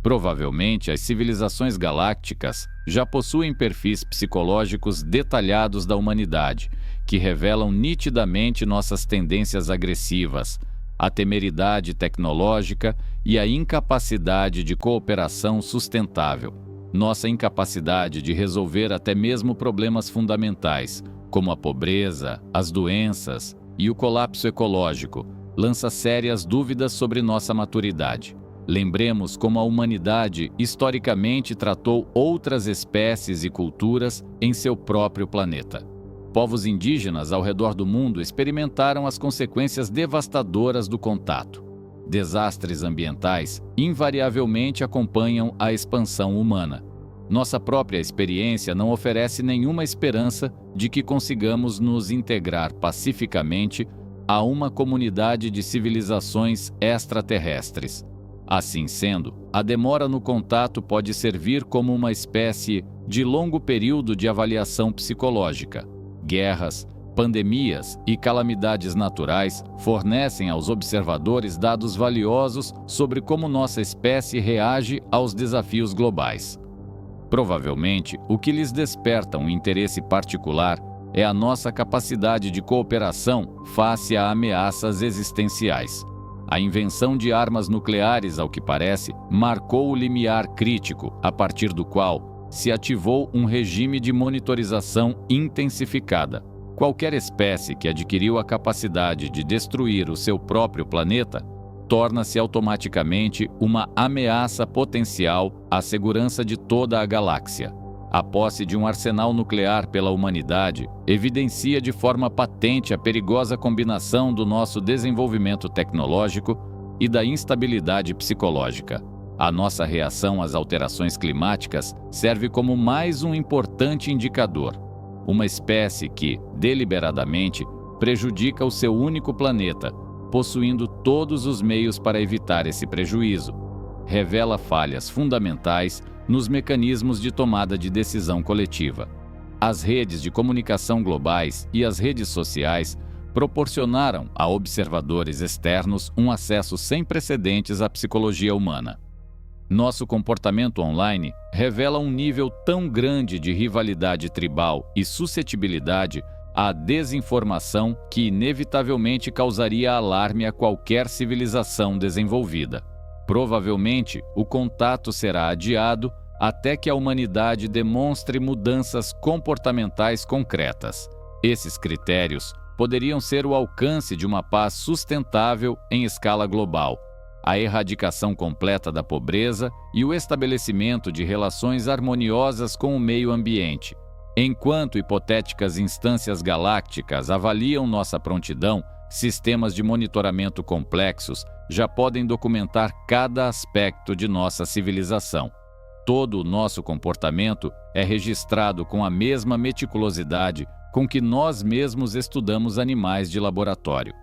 Provavelmente, as civilizações galácticas já possuem perfis psicológicos detalhados da humanidade, que revelam nitidamente nossas tendências agressivas, a temeridade tecnológica e a incapacidade de cooperação sustentável. Nossa incapacidade de resolver até mesmo problemas fundamentais, como a pobreza, as doenças e o colapso ecológico, lança sérias dúvidas sobre nossa maturidade. Lembremos como a humanidade historicamente tratou outras espécies e culturas em seu próprio planeta. Povos indígenas ao redor do mundo experimentaram as consequências devastadoras do contato. Desastres ambientais invariavelmente acompanham a expansão humana. Nossa própria experiência não oferece nenhuma esperança de que consigamos nos integrar pacificamente a uma comunidade de civilizações extraterrestres. Assim sendo, a demora no contato pode servir como uma espécie de longo período de avaliação psicológica. Guerras, pandemias e calamidades naturais fornecem aos observadores dados valiosos sobre como nossa espécie reage aos desafios globais. Provavelmente, o que lhes desperta um interesse particular é a nossa capacidade de cooperação face a ameaças existenciais. A invenção de armas nucleares, ao que parece, marcou o limiar crítico, a partir do qual se ativou um regime de monitorização intensificada. Qualquer espécie que adquiriu a capacidade de destruir o seu próprio planeta torna-se automaticamente uma ameaça potencial à segurança de toda a galáxia. A posse de um arsenal nuclear pela humanidade evidencia de forma patente a perigosa combinação do nosso desenvolvimento tecnológico e da instabilidade psicológica. A nossa reação às alterações climáticas serve como mais um importante indicador. Uma espécie que, deliberadamente, prejudica o seu único planeta, possuindo todos os meios para evitar esse prejuízo, revela falhas fundamentais nos mecanismos de tomada de decisão coletiva. As redes de comunicação globais e as redes sociais proporcionaram a observadores externos um acesso sem precedentes à psicologia humana. Nosso comportamento online revela um nível tão grande de rivalidade tribal e suscetibilidade à desinformação que inevitavelmente causaria alarme a qualquer civilização desenvolvida. Provavelmente, o contato será adiado até que a humanidade demonstre mudanças comportamentais concretas. Esses critérios poderiam ser o alcance de uma paz sustentável em escala global, a erradicação completa da pobreza e o estabelecimento de relações harmoniosas com o meio ambiente. Enquanto hipotéticas instâncias galácticas avaliam nossa prontidão, sistemas de monitoramento complexos já podem documentar cada aspecto de nossa civilização. Todo o nosso comportamento é registrado com a mesma meticulosidade com que nós mesmos estudamos animais de laboratório.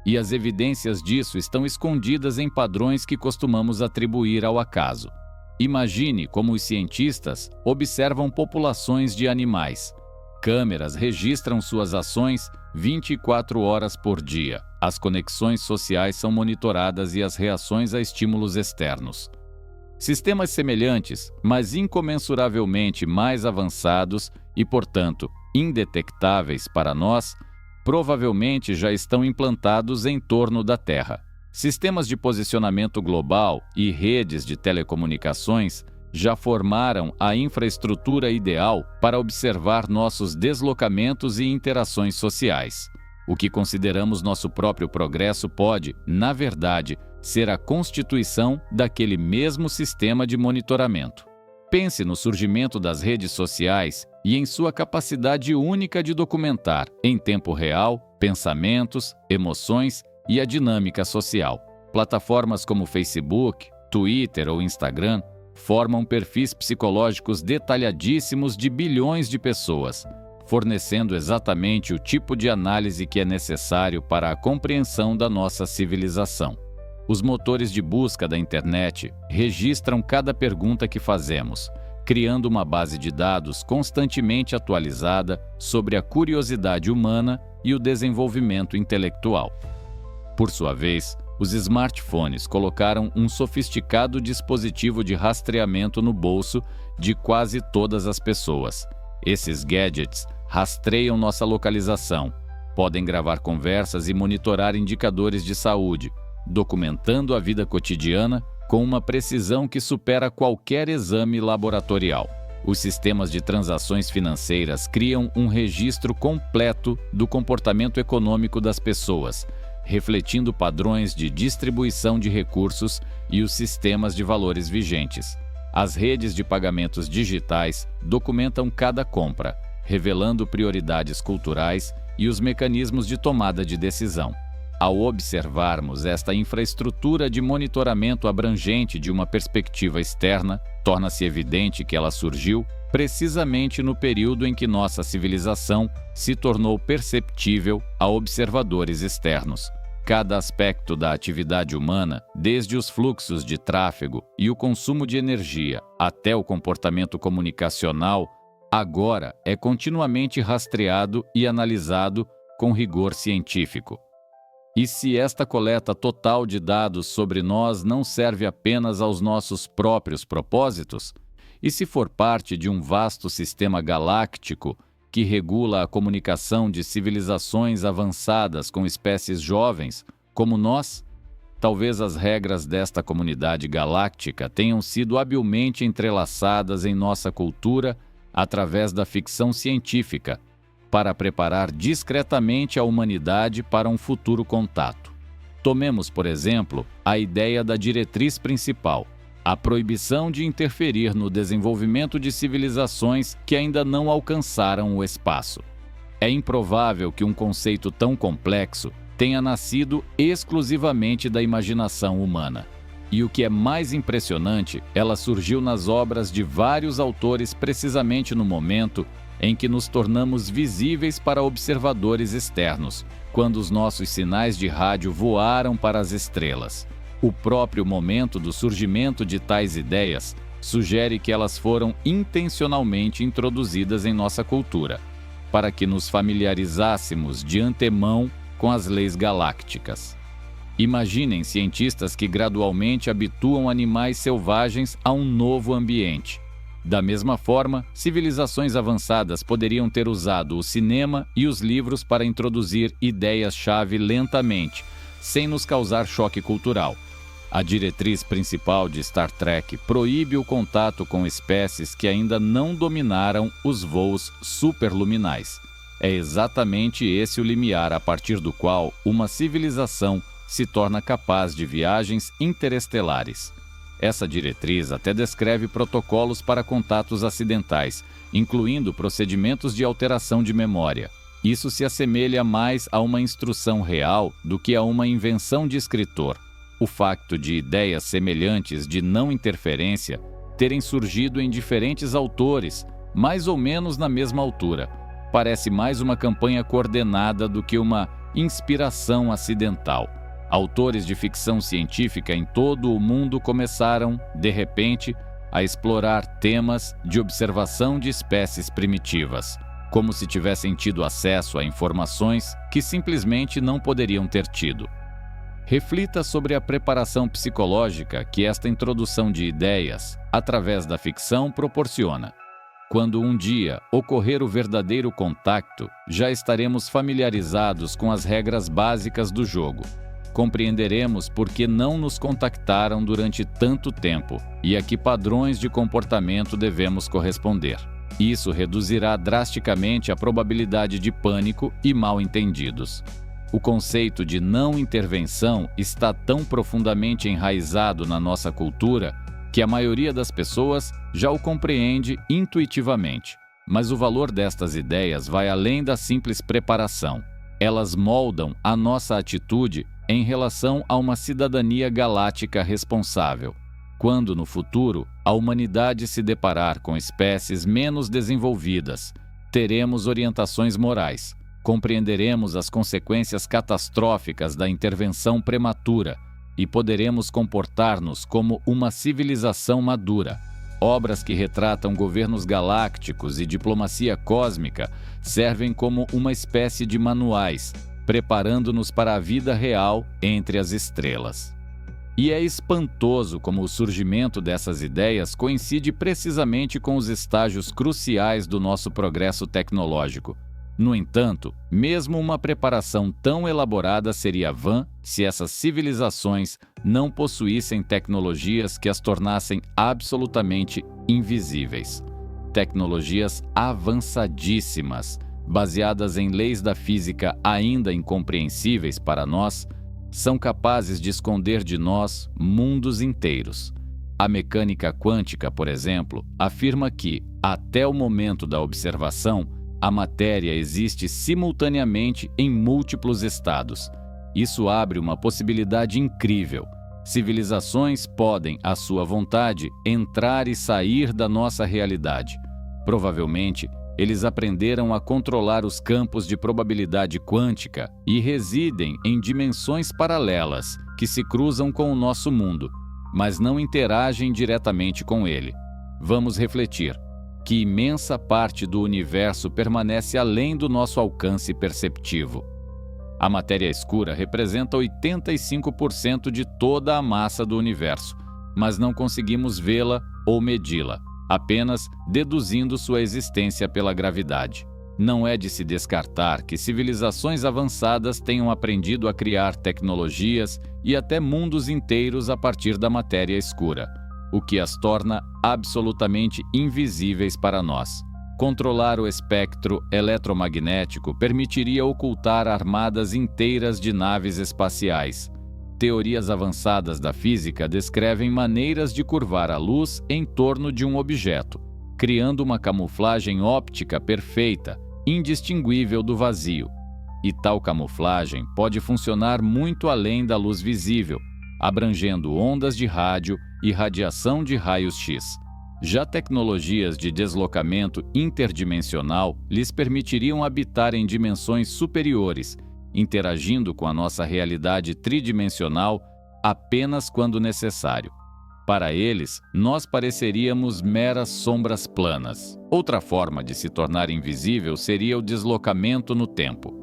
E as evidências disso estão escondidas em padrões que costumamos atribuir ao acaso. Imagine como os cientistas observam populações de animais. Câmeras registram suas ações 24 horas por dia. As conexões sociais são monitoradas e as reações a estímulos externos. Sistemas semelhantes, mas incomensuravelmente mais avançados e, portanto, indetectáveis para nós, provavelmente já estão implantados em torno da Terra. Sistemas de posicionamento global e redes de telecomunicações já formaram a infraestrutura ideal para observar nossos deslocamentos e interações sociais. O que consideramos nosso próprio progresso pode, na verdade, ser a constituição daquele mesmo sistema de monitoramento. Pense no surgimento das redes sociais e em sua capacidade única de documentar, em tempo real, pensamentos, emoções e a dinâmica social. Plataformas como Facebook, Twitter ou Instagram formam perfis psicológicos detalhadíssimos de bilhões de pessoas, fornecendo exatamente o tipo de análise que é necessário para a compreensão da nossa civilização. Os motores de busca da internet registram cada pergunta que fazemos, criando uma base de dados constantemente atualizada sobre a curiosidade humana e o desenvolvimento intelectual. Por sua vez, os smartphones colocaram um sofisticado dispositivo de rastreamento no bolso de quase todas as pessoas. Esses gadgets rastreiam nossa localização, podem gravar conversas e monitorar indicadores de saúde, documentando a vida cotidiana com uma precisão que supera qualquer exame laboratorial. Os sistemas de transações financeiras criam um registro completo do comportamento econômico das pessoas, refletindo padrões de distribuição de recursos e os sistemas de valores vigentes. As redes de pagamentos digitais documentam cada compra, revelando prioridades culturais e os mecanismos de tomada de decisão. Ao observarmos esta infraestrutura de monitoramento abrangente de uma perspectiva externa, torna-se evidente que ela surgiu precisamente no período em que nossa civilização se tornou perceptível a observadores externos. Cada aspecto da atividade humana, desde os fluxos de tráfego e o consumo de energia até o comportamento comunicacional, agora é continuamente rastreado e analisado com rigor científico. E se esta coleta total de dados sobre nós não serve apenas aos nossos próprios propósitos? E se for parte de um vasto sistema galáctico que regula a comunicação de civilizações avançadas com espécies jovens, como nós? Talvez as regras desta comunidade galáctica tenham sido habilmente entrelaçadas em nossa cultura através da ficção científica, para preparar discretamente a humanidade para um futuro contato. Tomemos, por exemplo, a ideia da diretriz principal, a proibição de interferir no desenvolvimento de civilizações que ainda não alcançaram o espaço. É improvável que um conceito tão complexo tenha nascido exclusivamente da imaginação humana. E o que é mais impressionante, ela surgiu nas obras de vários autores precisamente no momento em que nos tornamos visíveis para observadores externos, quando os nossos sinais de rádio voaram para as estrelas. O próprio momento do surgimento de tais ideias sugere que elas foram intencionalmente introduzidas em nossa cultura, para que nos familiarizássemos de antemão com as leis galácticas. Imaginem cientistas que gradualmente habituam animais selvagens a um novo ambiente. Da mesma forma, civilizações avançadas poderiam ter usado o cinema e os livros para introduzir ideias-chave lentamente, sem nos causar choque cultural. A diretriz principal de Star Trek proíbe o contato com espécies que ainda não dominaram os voos superluminais. É exatamente esse o limiar a partir do qual uma civilização se torna capaz de viagens interestelares. Essa diretriz até descreve protocolos para contatos acidentais, incluindo procedimentos de alteração de memória. Isso se assemelha mais a uma instrução real do que a uma invenção de escritor. O facto de ideias semelhantes de não interferência terem surgido em diferentes autores, mais ou menos na mesma altura, parece mais uma campanha coordenada do que uma inspiração acidental. Autores de ficção científica em todo o mundo começaram, de repente, a explorar temas de observação de espécies primitivas, como se tivessem tido acesso a informações que simplesmente não poderiam ter tido. Reflita sobre a preparação psicológica que esta introdução de ideias, através da ficção, proporciona. Quando um dia ocorrer o verdadeiro contato, já estaremos familiarizados com as regras básicas do jogo. Compreenderemos por que não nos contactaram durante tanto tempo e a que padrões de comportamento devemos corresponder. Isso reduzirá drasticamente a probabilidade de pânico e mal-entendidos. O conceito de não intervenção está tão profundamente enraizado na nossa cultura que a maioria das pessoas já o compreende intuitivamente. Mas o valor destas ideias vai além da simples preparação. Elas moldam a nossa atitude em relação a uma cidadania galáctica responsável. Quando, no futuro, a humanidade se deparar com espécies menos desenvolvidas, teremos orientações morais, compreenderemos as consequências catastróficas da intervenção prematura e poderemos comportar-nos como uma civilização madura. Obras que retratam governos galácticos e diplomacia cósmica servem como uma espécie de manuais, preparando-nos para a vida real entre as estrelas. E é espantoso como o surgimento dessas ideias coincide precisamente com os estágios cruciais do nosso progresso tecnológico. No entanto, mesmo uma preparação tão elaborada seria vã se essas civilizações não possuíssem tecnologias que as tornassem absolutamente invisíveis. Tecnologias avançadíssimas, baseadas em leis da física ainda incompreensíveis para nós, são capazes de esconder de nós mundos inteiros. A mecânica quântica, por exemplo, afirma que, até o momento da observação, a matéria existe simultaneamente em múltiplos estados. Isso abre uma possibilidade incrível. Civilizações podem, à sua vontade, entrar e sair da nossa realidade. Provavelmente, eles aprenderam a controlar os campos de probabilidade quântica e residem em dimensões paralelas que se cruzam com o nosso mundo, mas não interagem diretamente com ele. Vamos refletir. Que imensa parte do universo permanece além do nosso alcance perceptivo. A matéria escura representa 85% de toda a massa do universo, mas não conseguimos vê-la ou medi-la, apenas deduzindo sua existência pela gravidade. Não é de se descartar que civilizações avançadas tenham aprendido a criar tecnologias e até mundos inteiros a partir da matéria escura, o que as torna absolutamente invisíveis para nós. Controlar o espectro eletromagnético permitiria ocultar armadas inteiras de naves espaciais. Teorias avançadas da física descrevem maneiras de curvar a luz em torno de um objeto, criando uma camuflagem óptica perfeita, indistinguível do vazio. e tal camuflagem pode funcionar muito além da luz visível, abrangendo ondas de rádio e radiação de raios X. Já tecnologias de deslocamento interdimensional lhes permitiriam habitar em dimensões superiores, interagindo com a nossa realidade tridimensional apenas quando necessário. Para eles, nós pareceríamos meras sombras planas. Outra forma de se tornar invisível seria o deslocamento no tempo.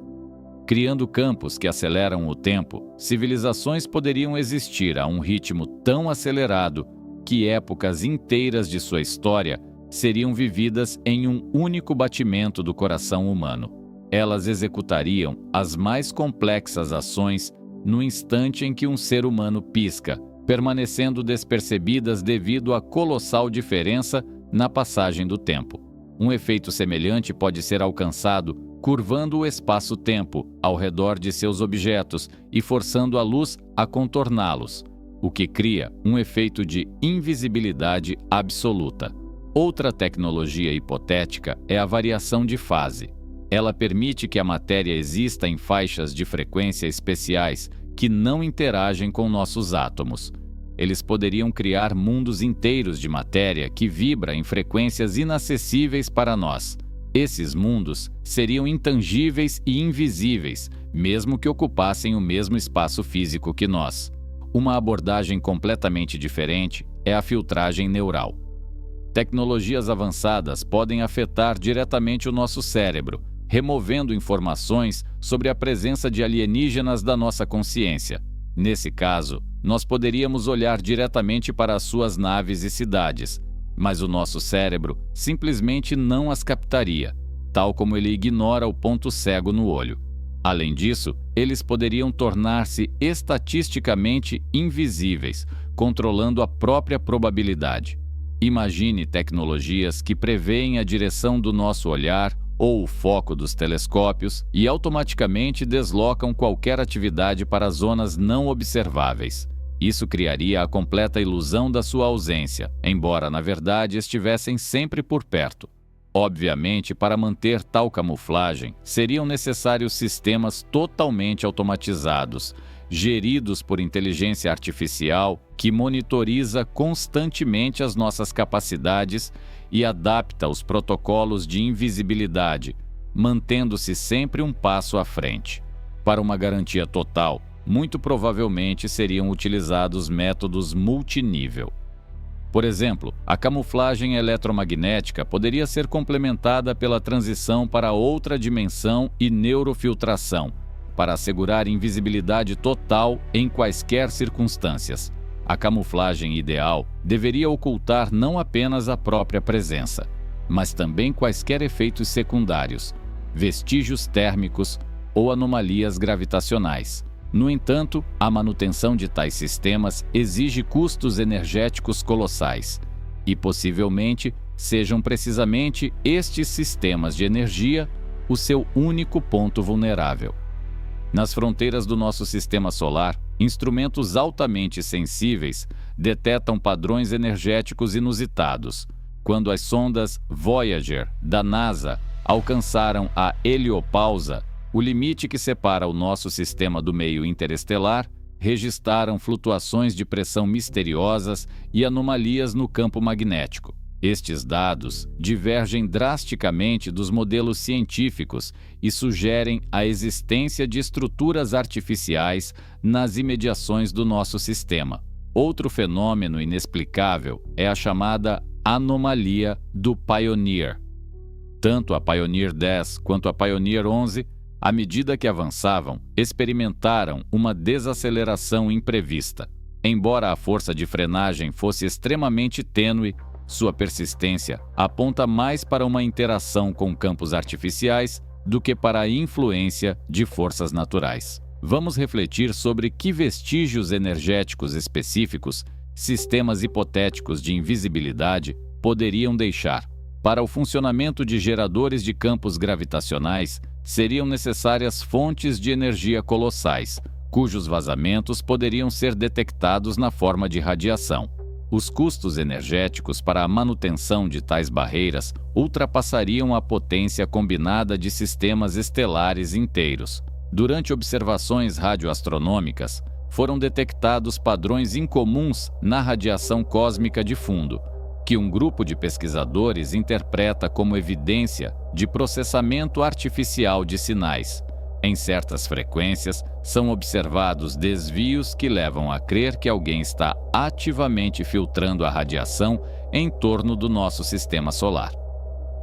Criando campos que aceleram o tempo, civilizações poderiam existir a um ritmo tão acelerado que épocas inteiras de sua história seriam vividas em um único batimento do coração humano. Elas executariam as mais complexas ações no instante em que um ser humano pisca, permanecendo despercebidas devido à colossal diferença na passagem do tempo. Um efeito semelhante pode ser alcançado curvando o espaço-tempo ao redor de seus objetos e forçando a luz a contorná-los, o que cria um efeito de invisibilidade absoluta. Outra tecnologia hipotética é a variação de fase. Ela permite que a matéria exista em faixas de frequência especiais que não interagem com nossos átomos. Eles poderiam criar mundos inteiros de matéria que vibra em frequências inacessíveis para nós. Esses mundos seriam intangíveis e invisíveis, mesmo que ocupassem o mesmo espaço físico que nós. Uma abordagem completamente diferente é a filtragem neural. Tecnologias avançadas podem afetar diretamente o nosso cérebro, removendo informações sobre a presença de alienígenas da nossa consciência. Nesse caso, nós poderíamos olhar diretamente para as suas naves e cidades, mas o nosso cérebro simplesmente não as captaria, tal como ele ignora o ponto cego no olho. Além disso, eles poderiam tornar-se estatisticamente invisíveis, controlando a própria probabilidade. Imagine tecnologias que preveem a direção do nosso olhar ou o foco dos telescópios e automaticamente deslocam qualquer atividade para zonas não observáveis. Isso criaria a completa ilusão da sua ausência, embora na verdade estivessem sempre por perto. Obviamente, para manter tal camuflagem, seriam necessários sistemas totalmente automatizados, geridos por inteligência artificial que monitoriza constantemente as nossas capacidades e adapta os protocolos de invisibilidade, mantendo-se sempre um passo à frente. Para uma garantia total, muito provavelmente seriam utilizados métodos multinível. Por exemplo, a camuflagem eletromagnética poderia ser complementada pela transição para outra dimensão e neurofiltração, para assegurar invisibilidade total em quaisquer circunstâncias. A camuflagem ideal deveria ocultar não apenas a própria presença, mas também quaisquer efeitos secundários, vestígios térmicos ou anomalias gravitacionais. No entanto, a manutenção de tais sistemas exige custos energéticos colossais, e possivelmente sejam precisamente estes sistemas de energia o seu único ponto vulnerável. Nas fronteiras do nosso sistema solar, instrumentos altamente sensíveis detectam padrões energéticos inusitados. Quando as sondas Voyager, da NASA, alcançaram a heliopausa, o limite que separa o nosso sistema do meio interestelar, registraram flutuações de pressão misteriosas e anomalias no campo magnético. Estes dados divergem drasticamente dos modelos científicos e sugerem a existência de estruturas artificiais nas imediações do nosso sistema. Outro fenômeno inexplicável é a chamada anomalia do Pioneer. Tanto a Pioneer 10 quanto a Pioneer 11, à medida que avançavam, experimentaram uma desaceleração imprevista. Embora a força de frenagem fosse extremamente tênue, sua persistência aponta mais para uma interação com campos artificiais do que para a influência de forças naturais. Vamos refletir sobre que vestígios energéticos específicos sistemas hipotéticos de invisibilidade poderiam deixar. Para o funcionamento de geradores de campos gravitacionais, seriam necessárias fontes de energia colossais, cujos vazamentos poderiam ser detectados na forma de radiação. Os custos energéticos para a manutenção de tais barreiras ultrapassariam a potência combinada de sistemas estelares inteiros. Durante observações radioastronômicas, foram detectados padrões incomuns na radiação cósmica de fundo, que um grupo de pesquisadores interpreta como evidência de processamento artificial de sinais. Em certas frequências, são observados desvios que levam a crer que alguém está ativamente filtrando a radiação em torno do nosso sistema solar.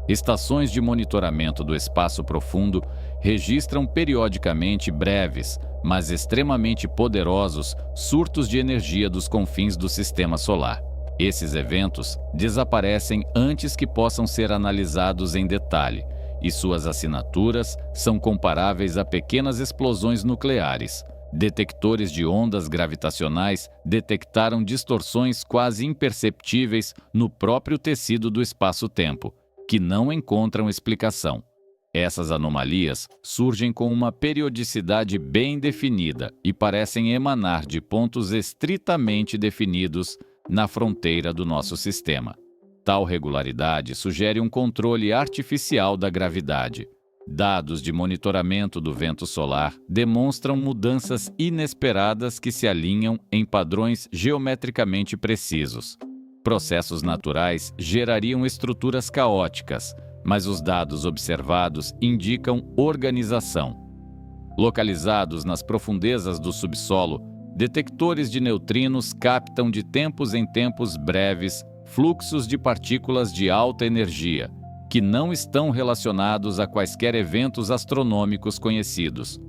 Estações de monitoramento do espaço profundo registram periodicamente breves, mas extremamente poderosos surtos de energia dos confins do sistema solar. Esses eventos desaparecem antes que possam ser analisados em detalhe, e suas assinaturas são comparáveis a pequenas explosões nucleares. Detectores de ondas gravitacionais detectaram distorções quase imperceptíveis no próprio tecido do espaço-tempo, que não encontram explicação. Essas anomalias surgem com uma periodicidade bem definida e parecem emanar de pontos estritamente definidos na fronteira do nosso sistema. Tal regularidade sugere um controle artificial da gravidade. Dados de monitoramento do vento solar demonstram mudanças inesperadas que se alinham em padrões geometricamente precisos. Processos naturais gerariam estruturas caóticas, mas os dados observados indicam organização. Localizados nas profundezas do subsolo, detectores de neutrinos captam de tempos em tempos breves fluxos de partículas de alta energia, que não estão relacionados a quaisquer eventos astronômicos conhecidos.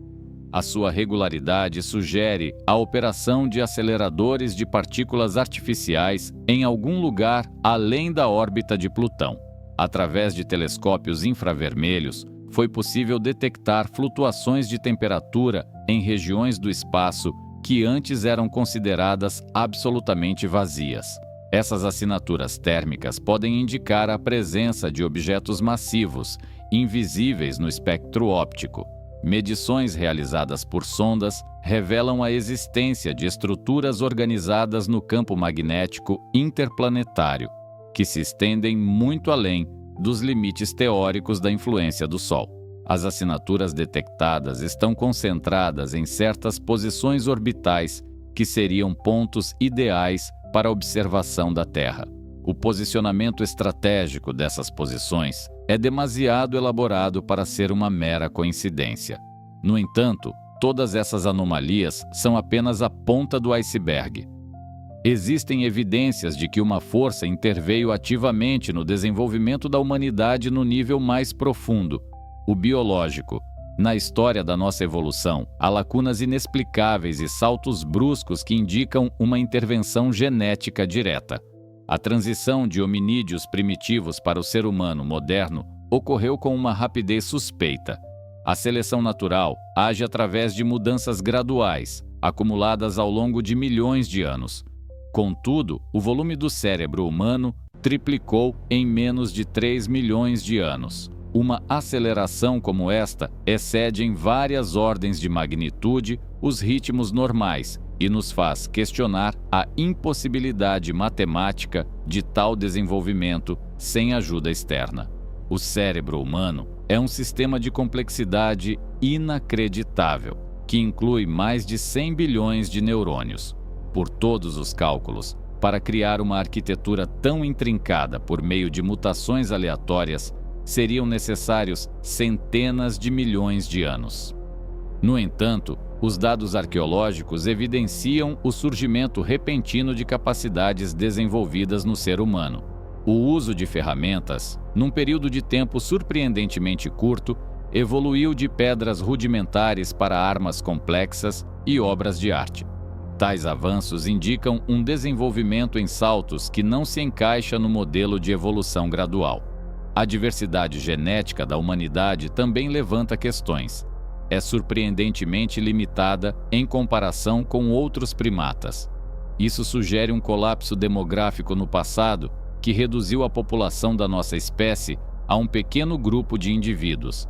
A sua regularidade sugere a operação de aceleradores de partículas artificiais em algum lugar além da órbita de Plutão. Através de telescópios infravermelhos, foi possível detectar flutuações de temperatura em regiões do espaço que antes eram consideradas absolutamente vazias. Essas assinaturas térmicas podem indicar a presença de objetos massivos, invisíveis no espectro óptico. Medições realizadas por sondas revelam a existência de estruturas organizadas no campo magnético interplanetário, que se estendem muito além dos limites teóricos da influência do Sol. As assinaturas detectadas estão concentradas em certas posições orbitais que seriam pontos ideais para a observação da Terra. O posicionamento estratégico dessas posições é demasiado elaborado para ser uma mera coincidência. No entanto, todas essas anomalias são apenas a ponta do iceberg. Existem evidências de que uma força interveio ativamente no desenvolvimento da humanidade no nível mais profundo, o biológico. Na história da nossa evolução, há lacunas inexplicáveis e saltos bruscos que indicam uma intervenção genética direta. A transição de hominídeos primitivos para o ser humano moderno ocorreu com uma rapidez suspeita. A seleção natural age através de mudanças graduais, acumuladas ao longo de milhões de anos. Contudo, o volume do cérebro humano triplicou em menos de 3 milhões de anos. Uma aceleração como esta excede em várias ordens de magnitude os ritmos normais e nos faz questionar a impossibilidade matemática de tal desenvolvimento sem ajuda externa. O cérebro humano é um sistema de complexidade inacreditável, que inclui mais de 100 bilhões de neurônios. Por todos os cálculos, para criar uma arquitetura tão intrincada por meio de mutações aleatórias, seriam necessários centenas de milhões de anos. No entanto, os dados arqueológicos evidenciam o surgimento repentino de capacidades desenvolvidas no ser humano. O uso de ferramentas, num período de tempo surpreendentemente curto, evoluiu de pedras rudimentares para armas complexas e obras de arte. Tais avanços indicam um desenvolvimento em saltos que não se encaixa no modelo de evolução gradual. A diversidade genética da humanidade também levanta questões. É surpreendentemente limitada em comparação com outros primatas. Isso sugere um colapso demográfico no passado que reduziu a população da nossa espécie a um pequeno grupo de indivíduos.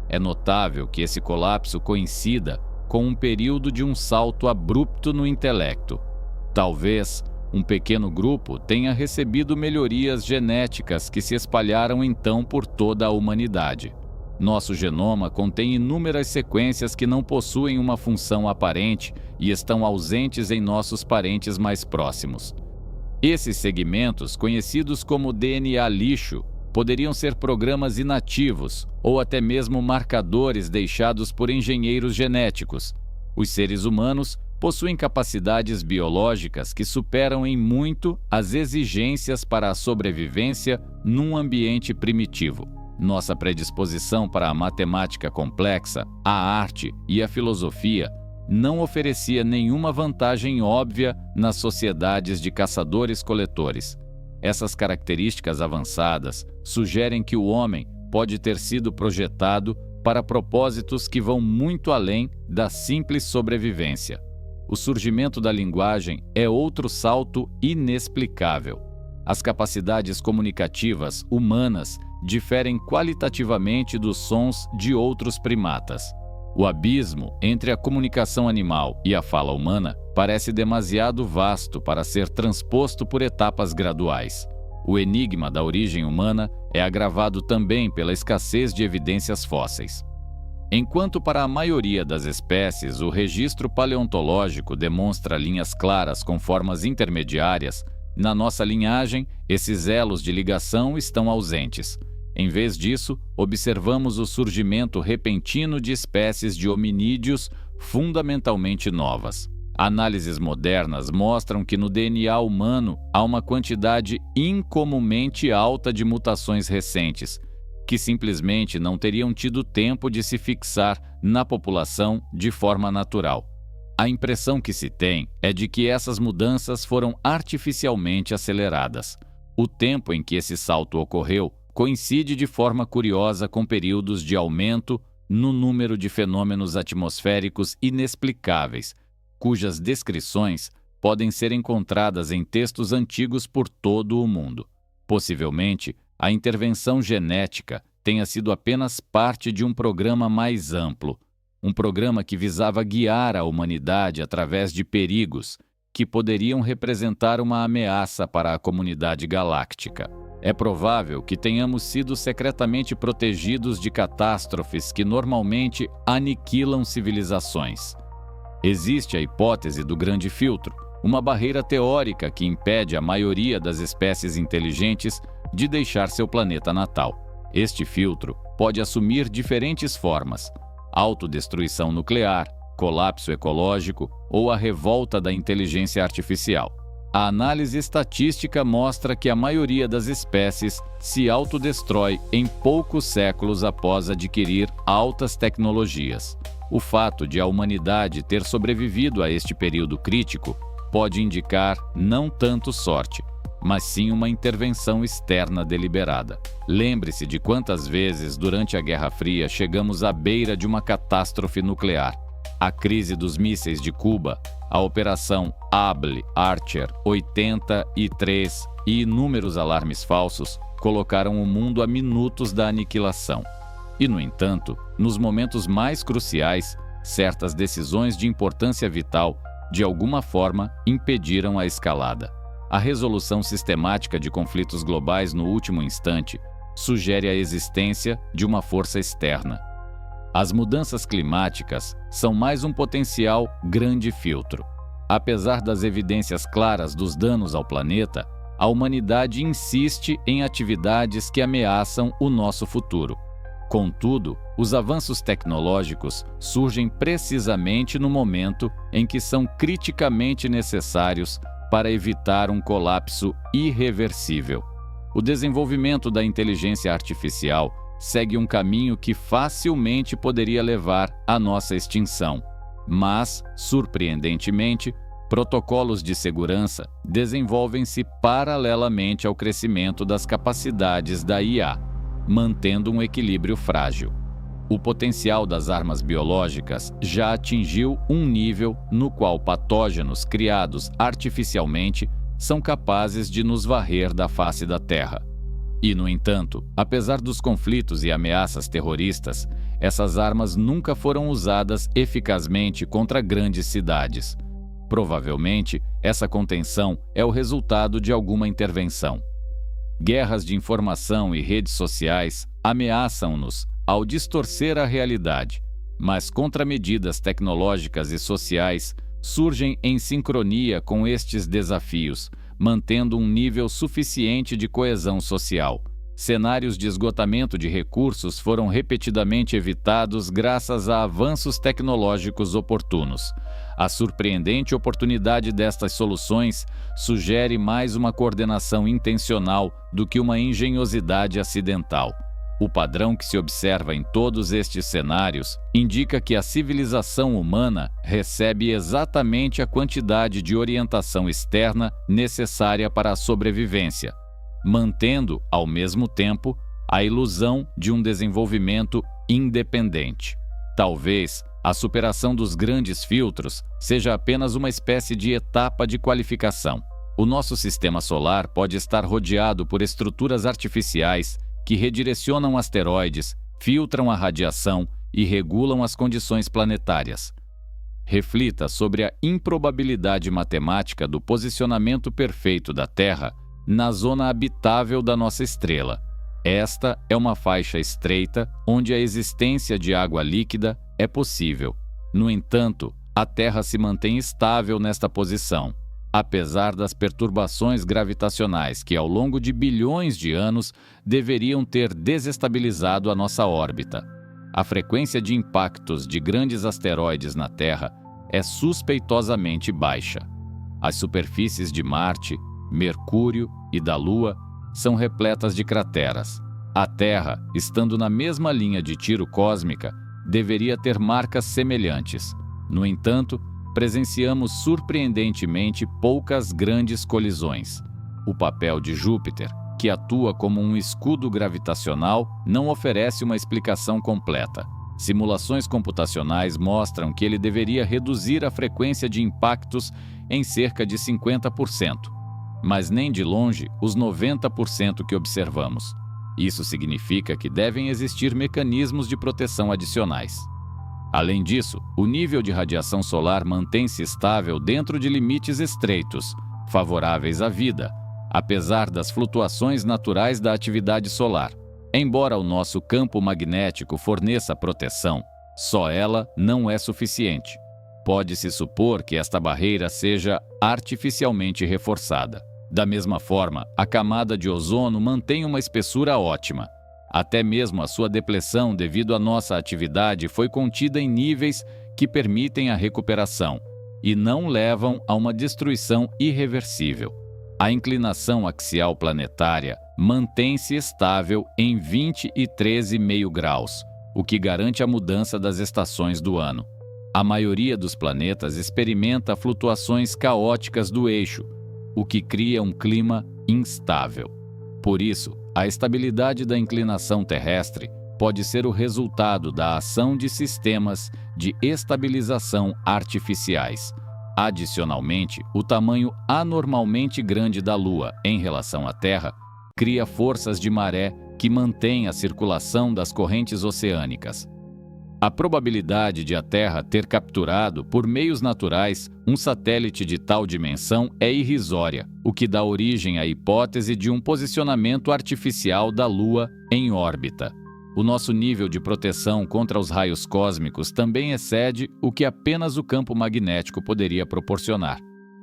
É notável que esse colapso coincida com um período de um salto abrupto no intelecto. Talvez um pequeno grupo tenha recebido melhorias genéticas que se espalharam então por toda a humanidade. Nosso genoma contém inúmeras sequências que não possuem uma função aparente e estão ausentes em nossos parentes mais próximos. Esses segmentos, conhecidos como DNA lixo, poderiam ser programas inativos ou até mesmo marcadores deixados por engenheiros genéticos. Os seres humanos possuem capacidades biológicas que superam em muito as exigências para a sobrevivência num ambiente primitivo. Nossa predisposição para a matemática complexa, a arte e a filosofia não oferecia nenhuma vantagem óbvia nas sociedades de caçadores-coletores. Essas características avançadas sugerem que o homem pode ter sido projetado para propósitos que vão muito além da simples sobrevivência. O surgimento da linguagem é outro salto inexplicável. As capacidades comunicativas humanas diferem qualitativamente dos sons de outros primatas. O abismo entre a comunicação animal e a fala humana parece demasiado vasto para ser transposto por etapas graduais. O enigma da origem humana é agravado também pela escassez de evidências fósseis. Enquanto para a maioria das espécies o registro paleontológico demonstra linhas claras com formas intermediárias, na nossa linhagem, esses elos de ligação estão ausentes. Em vez disso, observamos o surgimento repentino de espécies de hominídeos fundamentalmente novas. Análises modernas mostram que no DNA humano há uma quantidade incomumente alta de mutações recentes, que simplesmente não teriam tido tempo de se fixar na população de forma natural. A impressão que se tem é de que essas mudanças foram artificialmente aceleradas. O tempo em que esse salto ocorreu coincide de forma curiosa com períodos de aumento no número de fenômenos atmosféricos inexplicáveis, cujas descrições podem ser encontradas em textos antigos por todo o mundo. Possivelmente, a intervenção genética tenha sido apenas parte de um programa mais amplo, um programa que visava guiar a humanidade através de perigos que poderiam representar uma ameaça para a comunidade galáctica. É provável que tenhamos sido secretamente protegidos de catástrofes que normalmente aniquilam civilizações. Existe a hipótese do grande filtro, uma barreira teórica que impede a maioria das espécies inteligentes de deixar seu planeta natal. Este filtro pode assumir diferentes formas: autodestruição nuclear, colapso ecológico ou a revolta da inteligência artificial. A análise estatística mostra que a maioria das espécies se autodestrói em poucos séculos após adquirir altas tecnologias. O fato de a humanidade ter sobrevivido a este período crítico pode indicar não tanto sorte, mas sim uma intervenção externa deliberada. Lembre-se de quantas vezes durante a Guerra Fria chegamos à beira de uma catástrofe nuclear. A crise dos mísseis de Cuba, a Operação Able Archer 83 e inúmeros alarmes falsos colocaram o mundo a minutos da aniquilação. E, no entanto, nos momentos mais cruciais, certas decisões de importância vital, de alguma forma, impediram a escalada. A resolução sistemática de conflitos globais no último instante sugere a existência de uma força externa. As mudanças climáticas são mais um potencial grande filtro. Apesar das evidências claras dos danos ao planeta, a humanidade insiste em atividades que ameaçam o nosso futuro. Contudo, os avanços tecnológicos surgem precisamente no momento em que são criticamente necessários para evitar um colapso irreversível. O desenvolvimento da inteligência artificial segue um caminho que facilmente poderia levar à nossa extinção. Mas, surpreendentemente, protocolos de segurança desenvolvem-se paralelamente ao crescimento das capacidades da IA, mantendo um equilíbrio frágil. O potencial das armas biológicas já atingiu um nível no qual patógenos criados artificialmente são capazes de nos varrer da face da Terra. E, no entanto, apesar dos conflitos e ameaças terroristas, essas armas nunca foram usadas eficazmente contra grandes cidades. Provavelmente, essa contenção é o resultado de alguma intervenção. Guerras de informação e redes sociais ameaçam-nos ao distorcer a realidade, mas contramedidas tecnológicas e sociais surgem em sincronia com estes desafios, mantendo um nível suficiente de coesão social. Cenários de esgotamento de recursos foram repetidamente evitados graças a avanços tecnológicos oportunos. A surpreendente oportunidade destas soluções sugere mais uma coordenação intencional do que uma engenhosidade acidental. O padrão que se observa em todos estes cenários indica que a civilização humana recebe exatamente a quantidade de orientação externa necessária para a sobrevivência, mantendo, ao mesmo tempo, a ilusão de um desenvolvimento independente. Talvez a superação dos grandes filtros seja apenas uma espécie de etapa de qualificação. O nosso sistema solar pode estar rodeado por estruturas artificiais que redirecionam asteroides, filtram a radiação e regulam as condições planetárias. Reflita sobre a improbabilidade matemática do posicionamento perfeito da Terra na zona habitável da nossa estrela. Esta é uma faixa estreita onde a existência de água líquida é possível. No entanto, a Terra se mantém estável nesta posição, apesar das perturbações gravitacionais que, ao longo de bilhões de anos, deveriam ter desestabilizado a nossa órbita. A frequência de impactos de grandes asteroides na Terra é suspeitosamente baixa. As superfícies de Marte, Mercúrio e da Lua são repletas de crateras. A Terra, estando na mesma linha de tiro cósmica, deveria ter marcas semelhantes. No entanto, presenciamos surpreendentemente poucas grandes colisões. O papel de Júpiter, que atua como um escudo gravitacional, não oferece uma explicação completa. Simulações computacionais mostram que ele deveria reduzir a frequência de impactos em cerca de 50%, mas nem de longe os 90% que observamos. Isso significa que devem existir mecanismos de proteção adicionais. Além disso, o nível de radiação solar mantém-se estável dentro de limites estreitos, favoráveis à vida, apesar das flutuações naturais da atividade solar. Embora o nosso campo magnético forneça proteção, só ela não é suficiente. Pode-se supor que esta barreira seja artificialmente reforçada. Da mesma forma, a camada de ozono mantém uma espessura ótima. Até mesmo a sua depleção devido à nossa atividade foi contida em níveis que permitem a recuperação e não levam a uma destruição irreversível. A inclinação axial planetária mantém-se estável em 20 e 13,5 graus, o que garante a mudança das estações do ano. A maioria dos planetas experimenta flutuações caóticas do eixo, o que cria um clima instável. Por isso, a estabilidade da inclinação terrestre pode ser o resultado da ação de sistemas de estabilização artificiais. Adicionalmente, o tamanho anormalmente grande da Lua em relação à Terra cria forças de maré que mantêm a circulação das correntes oceânicas. A probabilidade de a Terra ter capturado, por meios naturais, um satélite de tal dimensão é irrisória, o que dá origem à hipótese de um posicionamento artificial da Lua em órbita. O nosso nível de proteção contra os raios cósmicos também excede o que apenas o campo magnético poderia proporcionar.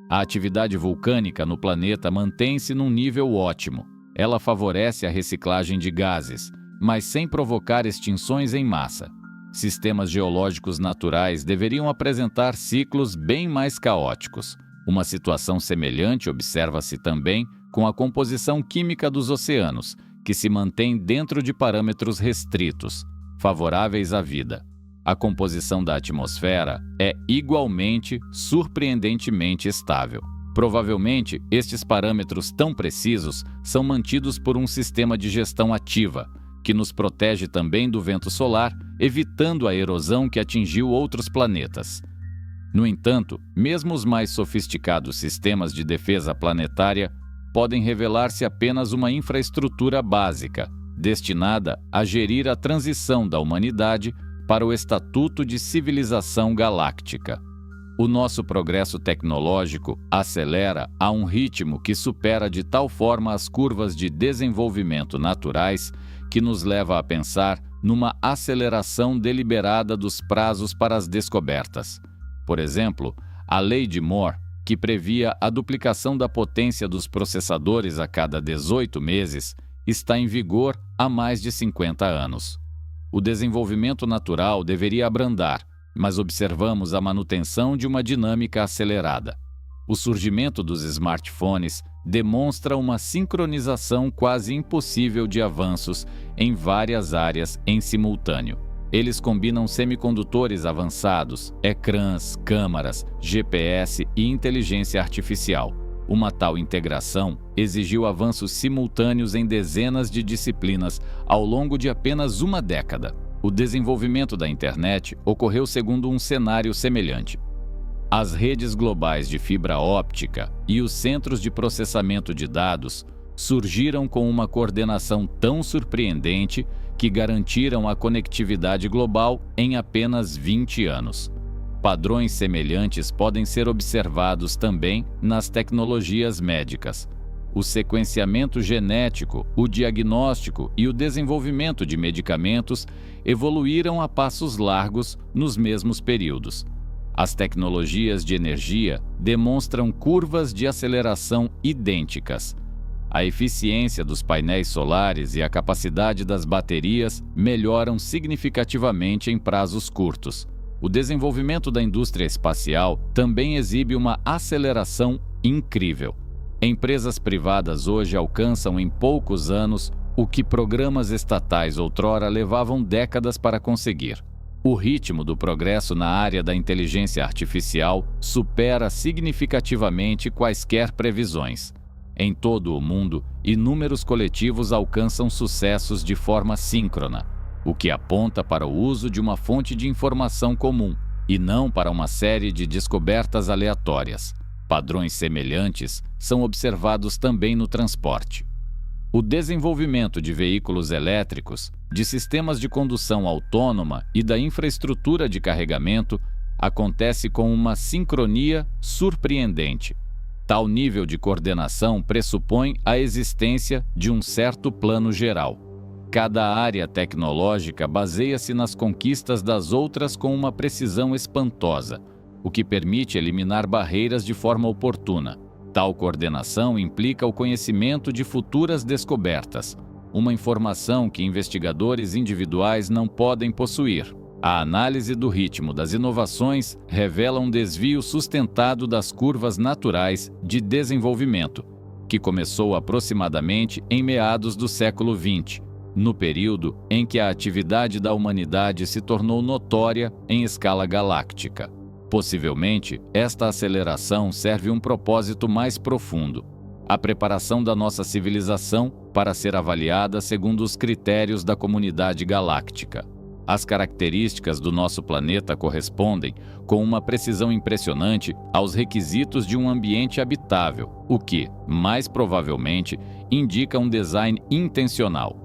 A atividade vulcânica no planeta mantém-se num nível ótimo. Ela favorece a reciclagem de gases, mas sem provocar extinções em massa. Sistemas geológicos naturais deveriam apresentar ciclos bem mais caóticos. Uma situação semelhante observa-se também com a composição química dos oceanos, que se mantém dentro de parâmetros restritos, favoráveis à vida. A composição da atmosfera é igualmente surpreendentemente estável. Provavelmente, estes parâmetros tão precisos são mantidos por um sistema de gestão ativa, que nos protege também do vento solar, evitando a erosão que atingiu outros planetas. No entanto, mesmo os mais sofisticados sistemas de defesa planetária podem revelar-se apenas uma infraestrutura básica, destinada a gerir a transição da humanidade para o estatuto de civilização galáctica. O nosso progresso tecnológico acelera a um ritmo que supera de tal forma as curvas de desenvolvimento naturais que nos leva a pensar numa aceleração deliberada dos prazos para as descobertas. Por exemplo, a Lei de Moore, que previa a duplicação da potência dos processadores a cada 18 meses, está em vigor há mais de 50 anos. O desenvolvimento natural deveria abrandar, mas observamos a manutenção de uma dinâmica acelerada. O surgimento dos smartphones demonstra uma sincronização quase impossível de avanços em várias áreas em simultâneo. Eles combinam semicondutores avançados, ecrãs, câmaras, GPS e inteligência artificial. Uma tal integração exigiu avanços simultâneos em dezenas de disciplinas ao longo de apenas uma década. O desenvolvimento da internet ocorreu segundo um cenário semelhante. As redes globais de fibra óptica e os centros de processamento de dados surgiram com uma coordenação tão surpreendente que garantiram a conectividade global em apenas 20 anos. Padrões semelhantes podem ser observados também nas tecnologias médicas. O sequenciamento genético, o diagnóstico e o desenvolvimento de medicamentos evoluíram a passos largos nos mesmos períodos. As tecnologias de energia demonstram curvas de aceleração idênticas. A eficiência dos painéis solares e a capacidade das baterias melhoram significativamente em prazos curtos. O desenvolvimento da indústria espacial também exibe uma aceleração incrível. Empresas privadas hoje alcançam em poucos anos o que programas estatais outrora levavam décadas para conseguir. O ritmo do progresso na área da inteligência artificial supera significativamente quaisquer previsões. Em todo o mundo, inúmeros coletivos alcançam sucessos de forma síncrona, o que aponta para o uso de uma fonte de informação comum, e não para uma série de descobertas aleatórias. Padrões semelhantes são observados também no transporte. O desenvolvimento de veículos elétricos, de sistemas de condução autônoma e da infraestrutura de carregamento acontece com uma sincronia surpreendente. Tal nível de coordenação pressupõe a existência de um certo plano geral. Cada área tecnológica baseia-se nas conquistas das outras com uma precisão espantosa, o que permite eliminar barreiras de forma oportuna. Tal coordenação implica o conhecimento de futuras descobertas, uma informação que investigadores individuais não podem possuir. A análise do ritmo das inovações revela um desvio sustentado das curvas naturais de desenvolvimento, que começou aproximadamente em meados do século XX, no período em que a atividade da humanidade se tornou notória em escala galáctica. Possivelmente, esta aceleração serve um propósito mais profundo: a preparação da nossa civilização para ser avaliada segundo os critérios da comunidade galáctica. As características do nosso planeta correspondem, com uma precisão impressionante, aos requisitos de um ambiente habitável, o que, mais provavelmente, indica um design intencional.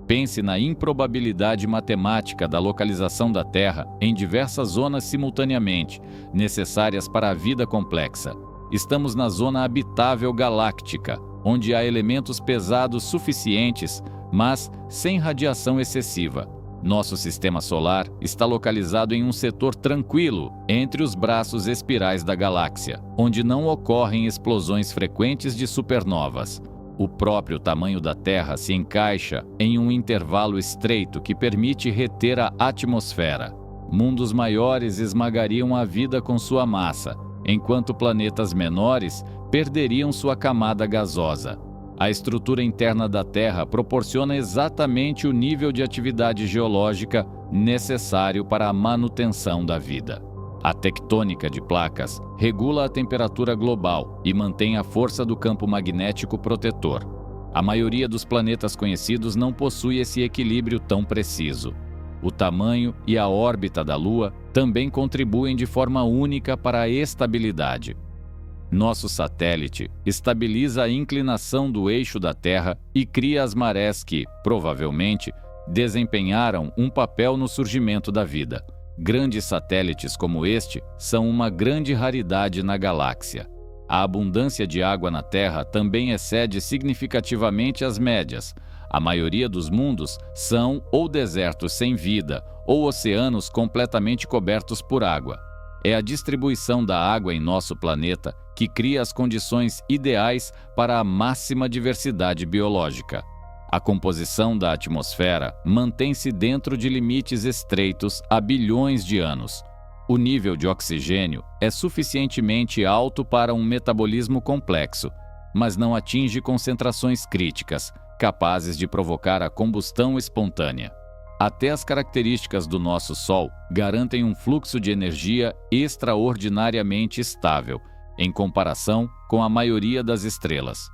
Pense na improbabilidade matemática da localização da Terra em diversas zonas simultaneamente, necessárias para a vida complexa. Estamos na zona habitável galáctica, onde há elementos pesados suficientes, mas sem radiação excessiva. Nosso sistema solar está localizado em um setor tranquilo entre os braços espirais da galáxia, onde não ocorrem explosões frequentes de supernovas. O próprio tamanho da Terra se encaixa em um intervalo estreito que permite reter a atmosfera. Mundos maiores esmagariam a vida com sua massa, enquanto planetas menores perderiam sua camada gasosa. A estrutura interna da Terra proporciona exatamente o nível de atividade geológica necessário para a manutenção da vida. A tectônica de placas regula a temperatura global e mantém a força do campo magnético protetor. A maioria dos planetas conhecidos não possui esse equilíbrio tão preciso. O tamanho e a órbita da Lua também contribuem de forma única para a estabilidade. Nosso satélite estabiliza a inclinação do eixo da Terra e cria as marés que, provavelmente, desempenharam um papel no surgimento da vida. Grandes satélites como este são uma grande raridade na galáxia. A abundância de água na Terra também excede significativamente as médias. A maioria dos mundos são ou desertos sem vida, ou oceanos completamente cobertos por água. É a distribuição da água em nosso planeta que cria as condições ideais para a máxima diversidade biológica. A composição da atmosfera mantém-se dentro de limites estreitos há bilhões de anos. O nível de oxigênio é suficientemente alto para um metabolismo complexo, mas não atinge concentrações críticas, capazes de provocar a combustão espontânea. Até as características do nosso Sol garantem um fluxo de energia extraordinariamente estável, em comparação com a maioria das estrelas.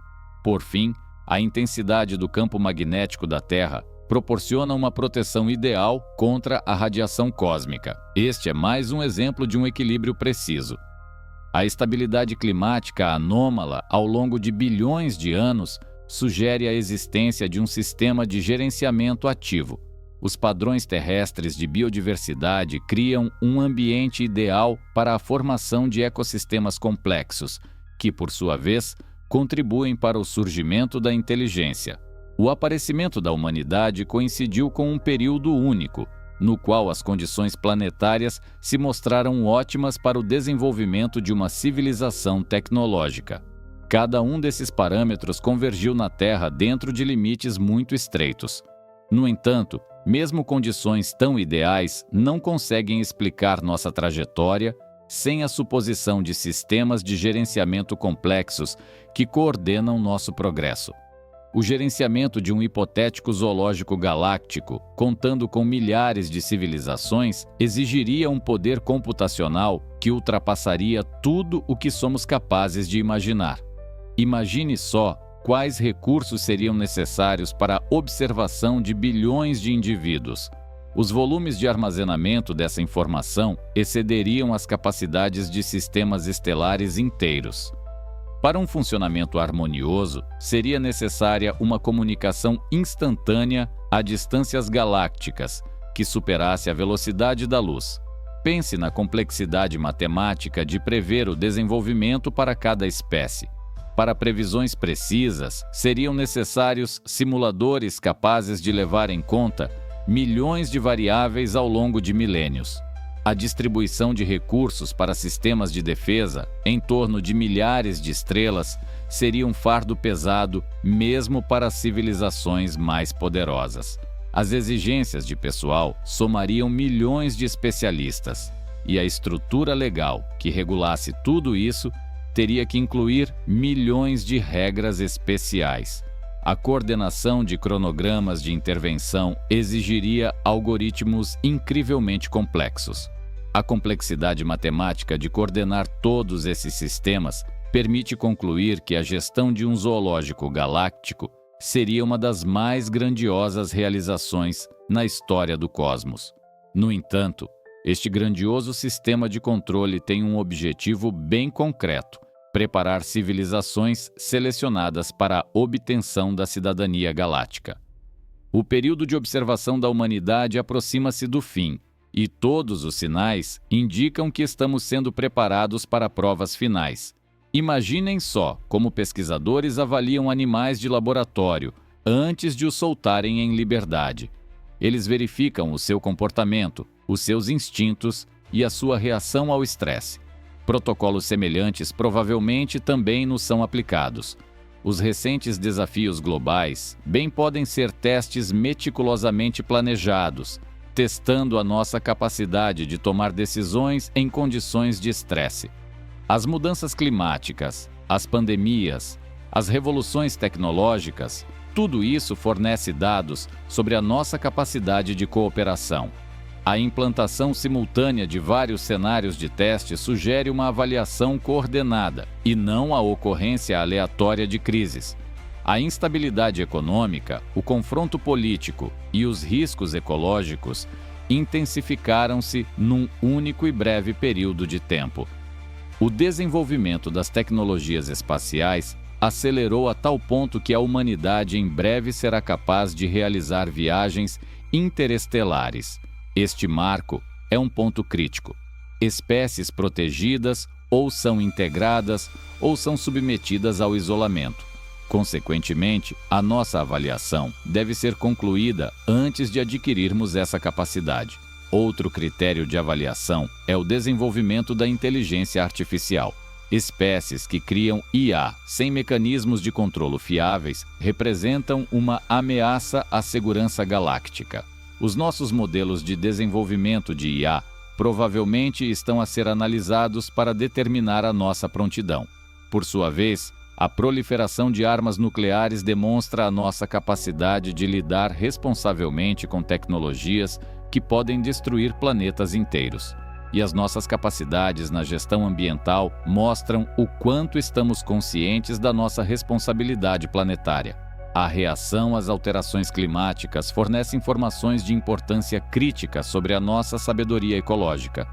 Por fim, a intensidade do campo magnético da Terra proporciona uma proteção ideal contra a radiação cósmica. Este é mais um exemplo de um equilíbrio preciso. A estabilidade climática anômala ao longo de bilhões de anos sugere a existência de um sistema de gerenciamento ativo. Os padrões terrestres de biodiversidade criam um ambiente ideal para a formação de ecossistemas complexos, que, por sua vez, contribuem para o surgimento da inteligência. O aparecimento da humanidade coincidiu com um período único, no qual as condições planetárias se mostraram ótimas para o desenvolvimento de uma civilização tecnológica. Cada um desses parâmetros convergiu na Terra dentro de limites muito estreitos. No entanto, mesmo condições tão ideais não conseguem explicar nossa trajetória sem a suposição de sistemas de gerenciamento complexos que coordenam nosso progresso. O gerenciamento de um hipotético zoológico galáctico, contando com milhares de civilizações, exigiria um poder computacional que ultrapassaria tudo o que somos capazes de imaginar. Imagine só quais recursos seriam necessários para a observação de bilhões de indivíduos. Os volumes de armazenamento dessa informação excederiam as capacidades de sistemas estelares inteiros. Para um funcionamento harmonioso, seria necessária uma comunicação instantânea a distâncias galácticas, que superasse a velocidade da luz. Pense na complexidade matemática de prever o desenvolvimento para cada espécie. Para previsões precisas, seriam necessários simuladores capazes de levar em conta milhões de variáveis ao longo de milênios. A distribuição de recursos para sistemas de defesa, em torno de milhares de estrelas, seria um fardo pesado mesmo para civilizações mais poderosas. As exigências de pessoal somariam milhões de especialistas, e a estrutura legal que regulasse tudo isso teria que incluir milhões de regras especiais. A coordenação de cronogramas de intervenção exigiria algoritmos incrivelmente complexos. A complexidade matemática de coordenar todos esses sistemas permite concluir que a gestão de um zoológico galáctico seria uma das mais grandiosas realizações na história do cosmos. No entanto, este grandioso sistema de controle tem um objetivo bem concreto: preparar civilizações selecionadas para a obtenção da cidadania galáctica. O período de observação da humanidade aproxima-se do fim, e todos os sinais indicam que estamos sendo preparados para provas finais. Imaginem só como pesquisadores avaliam animais de laboratório antes de os soltarem em liberdade. Eles verificam o seu comportamento, os seus instintos e a sua reação ao estresse. Protocolos semelhantes provavelmente também nos são aplicados. Os recentes desafios globais bem podem ser testes meticulosamente planejados, testando a nossa capacidade de tomar decisões em condições de estresse. As mudanças climáticas, as pandemias, as revoluções tecnológicas, tudo isso fornece dados sobre a nossa capacidade de cooperação. A implantação simultânea de vários cenários de teste sugere uma avaliação coordenada e não a ocorrência aleatória de crises. A instabilidade econômica, o confronto político e os riscos ecológicos intensificaram-se num único e breve período de tempo. O desenvolvimento das tecnologias espaciais acelerou a tal ponto que a humanidade em breve será capaz de realizar viagens interestelares. Este marco é um ponto crítico. Espécies protegidas ou são integradas ou são submetidas ao isolamento. Consequentemente, a nossa avaliação deve ser concluída antes de adquirirmos essa capacidade. Outro critério de avaliação é o desenvolvimento da inteligência artificial. Espécies que criam IA sem mecanismos de controlo fiáveis representam uma ameaça à segurança galáctica. Os nossos modelos de desenvolvimento de IA provavelmente estão a ser analisados para determinar a nossa prontidão. Por sua vez, a proliferação de armas nucleares demonstra a nossa capacidade de lidar responsavelmente com tecnologias que podem destruir planetas inteiros. E as nossas capacidades na gestão ambiental mostram o quanto estamos conscientes da nossa responsabilidade planetária. A reação às alterações climáticas fornece informações de importância crítica sobre a nossa sabedoria ecológica.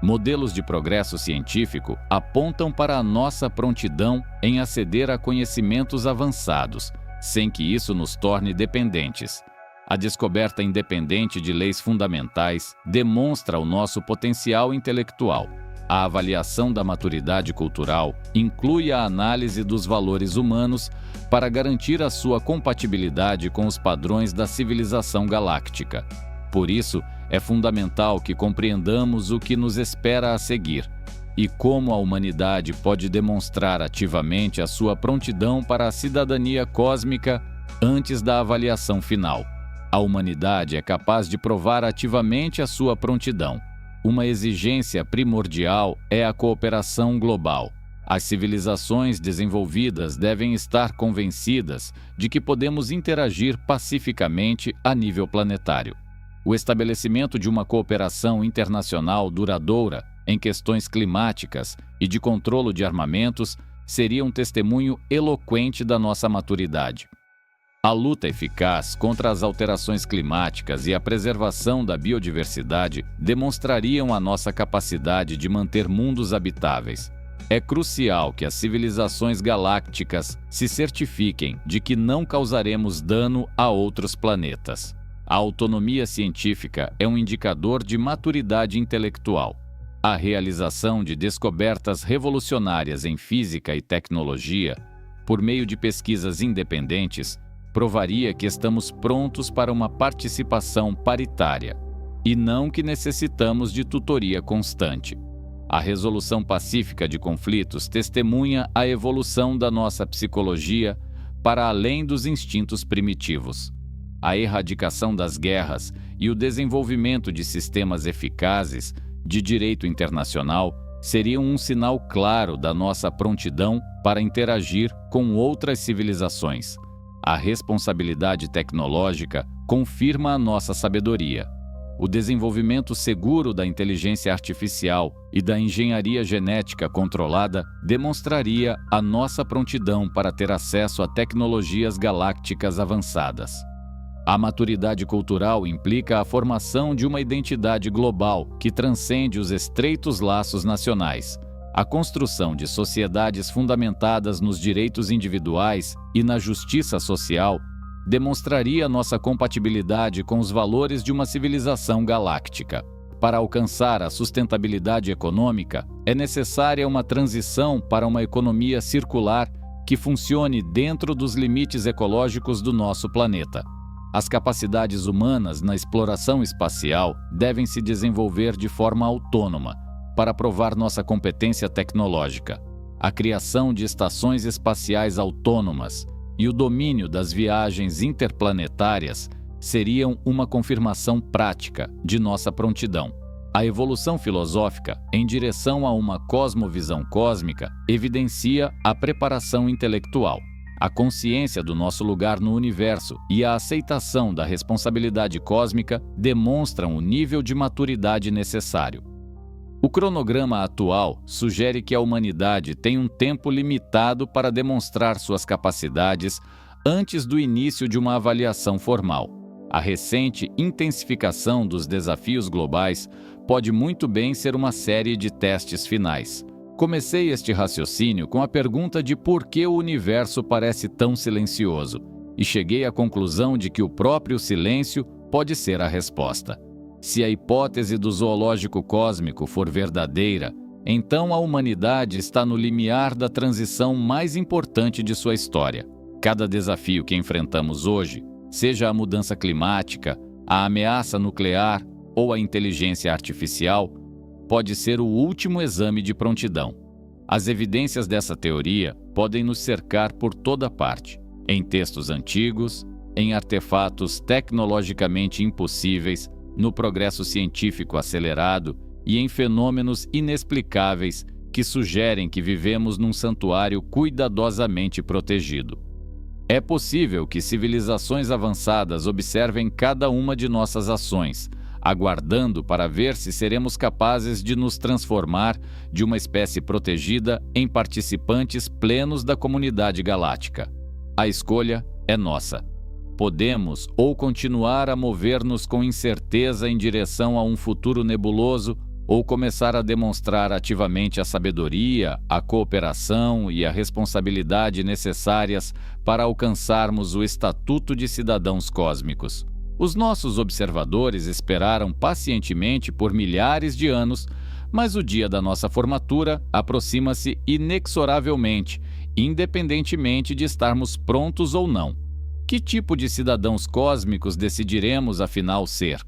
Modelos de progresso científico apontam para a nossa prontidão em aceder a conhecimentos avançados, sem que isso nos torne dependentes. A descoberta independente de leis fundamentais demonstra o nosso potencial intelectual. A avaliação da maturidade cultural inclui a análise dos valores humanos para garantir a sua compatibilidade com os padrões da civilização galáctica. Por isso, é fundamental que compreendamos o que nos espera a seguir e como a humanidade pode demonstrar ativamente a sua prontidão para a cidadania cósmica antes da avaliação final. A humanidade é capaz de provar ativamente a sua prontidão. Uma exigência primordial é a cooperação global. As civilizações desenvolvidas devem estar convencidas de que podemos interagir pacificamente a nível planetário. O estabelecimento de uma cooperação internacional duradoura em questões climáticas e de controlo de armamentos seria um testemunho eloquente da nossa maturidade. A luta eficaz contra as alterações climáticas e a preservação da biodiversidade demonstrariam a nossa capacidade de manter mundos habitáveis. É crucial que as civilizações galácticas se certifiquem de que não causaremos dano a outros planetas. A autonomia científica é um indicador de maturidade intelectual. A realização de descobertas revolucionárias em física e tecnologia, por meio de pesquisas independentes, provaria que estamos prontos para uma participação paritária, e não que necessitamos de tutoria constante. A resolução pacífica de conflitos testemunha a evolução da nossa psicologia para além dos instintos primitivos. A erradicação das guerras e o desenvolvimento de sistemas eficazes de direito internacional seriam um sinal claro da nossa prontidão para interagir com outras civilizações. A responsabilidade tecnológica confirma a nossa sabedoria. O desenvolvimento seguro da inteligência artificial e da engenharia genética controlada demonstraria a nossa prontidão para ter acesso a tecnologias galácticas avançadas. A maturidade cultural implica a formação de uma identidade global que transcende os estreitos laços nacionais. A construção de sociedades fundamentadas nos direitos individuais e na justiça social demonstraria nossa compatibilidade com os valores de uma civilização galáctica. Para alcançar a sustentabilidade econômica, é necessária uma transição para uma economia circular que funcione dentro dos limites ecológicos do nosso planeta. As capacidades humanas na exploração espacial devem se desenvolver de forma autônoma, para provar nossa competência tecnológica. A criação de estações espaciais autônomas e o domínio das viagens interplanetárias seriam uma confirmação prática de nossa prontidão. A evolução filosófica em direção a uma cosmovisão cósmica evidencia a preparação intelectual. A consciência do nosso lugar no universo e a aceitação da responsabilidade cósmica demonstram o nível de maturidade necessário. O cronograma atual sugere que a humanidade tem um tempo limitado para demonstrar suas capacidades antes do início de uma avaliação formal. A recente intensificação dos desafios globais pode muito bem ser uma série de testes finais. Comecei este raciocínio com a pergunta de por que o universo parece tão silencioso, e cheguei à conclusão de que o próprio silêncio pode ser a resposta. Se a hipótese do zoológico cósmico for verdadeira, então a humanidade está no limiar da transição mais importante de sua história. Cada desafio que enfrentamos hoje, seja a mudança climática, a ameaça nuclear ou a inteligência artificial, pode ser o último exame de prontidão. As evidências dessa teoria podem nos cercar por toda parte, em textos antigos, em artefatos tecnologicamente impossíveis, no progresso científico acelerado e em fenômenos inexplicáveis que sugerem que vivemos num santuário cuidadosamente protegido. É possível que civilizações avançadas observem cada uma de nossas ações, aguardando para ver se seremos capazes de nos transformar de uma espécie protegida em participantes plenos da comunidade galáctica. A escolha é nossa. Podemos ou continuar a mover-nos com incerteza em direção a um futuro nebuloso, ou começar a demonstrar ativamente a sabedoria, a cooperação e a responsabilidade necessárias para alcançarmos o estatuto de cidadãos cósmicos. Os nossos observadores esperaram pacientemente por milhares de anos, mas o dia da nossa formatura aproxima-se inexoravelmente, independentemente de estarmos prontos ou não. Que tipo de cidadãos cósmicos decidiremos afinal ser?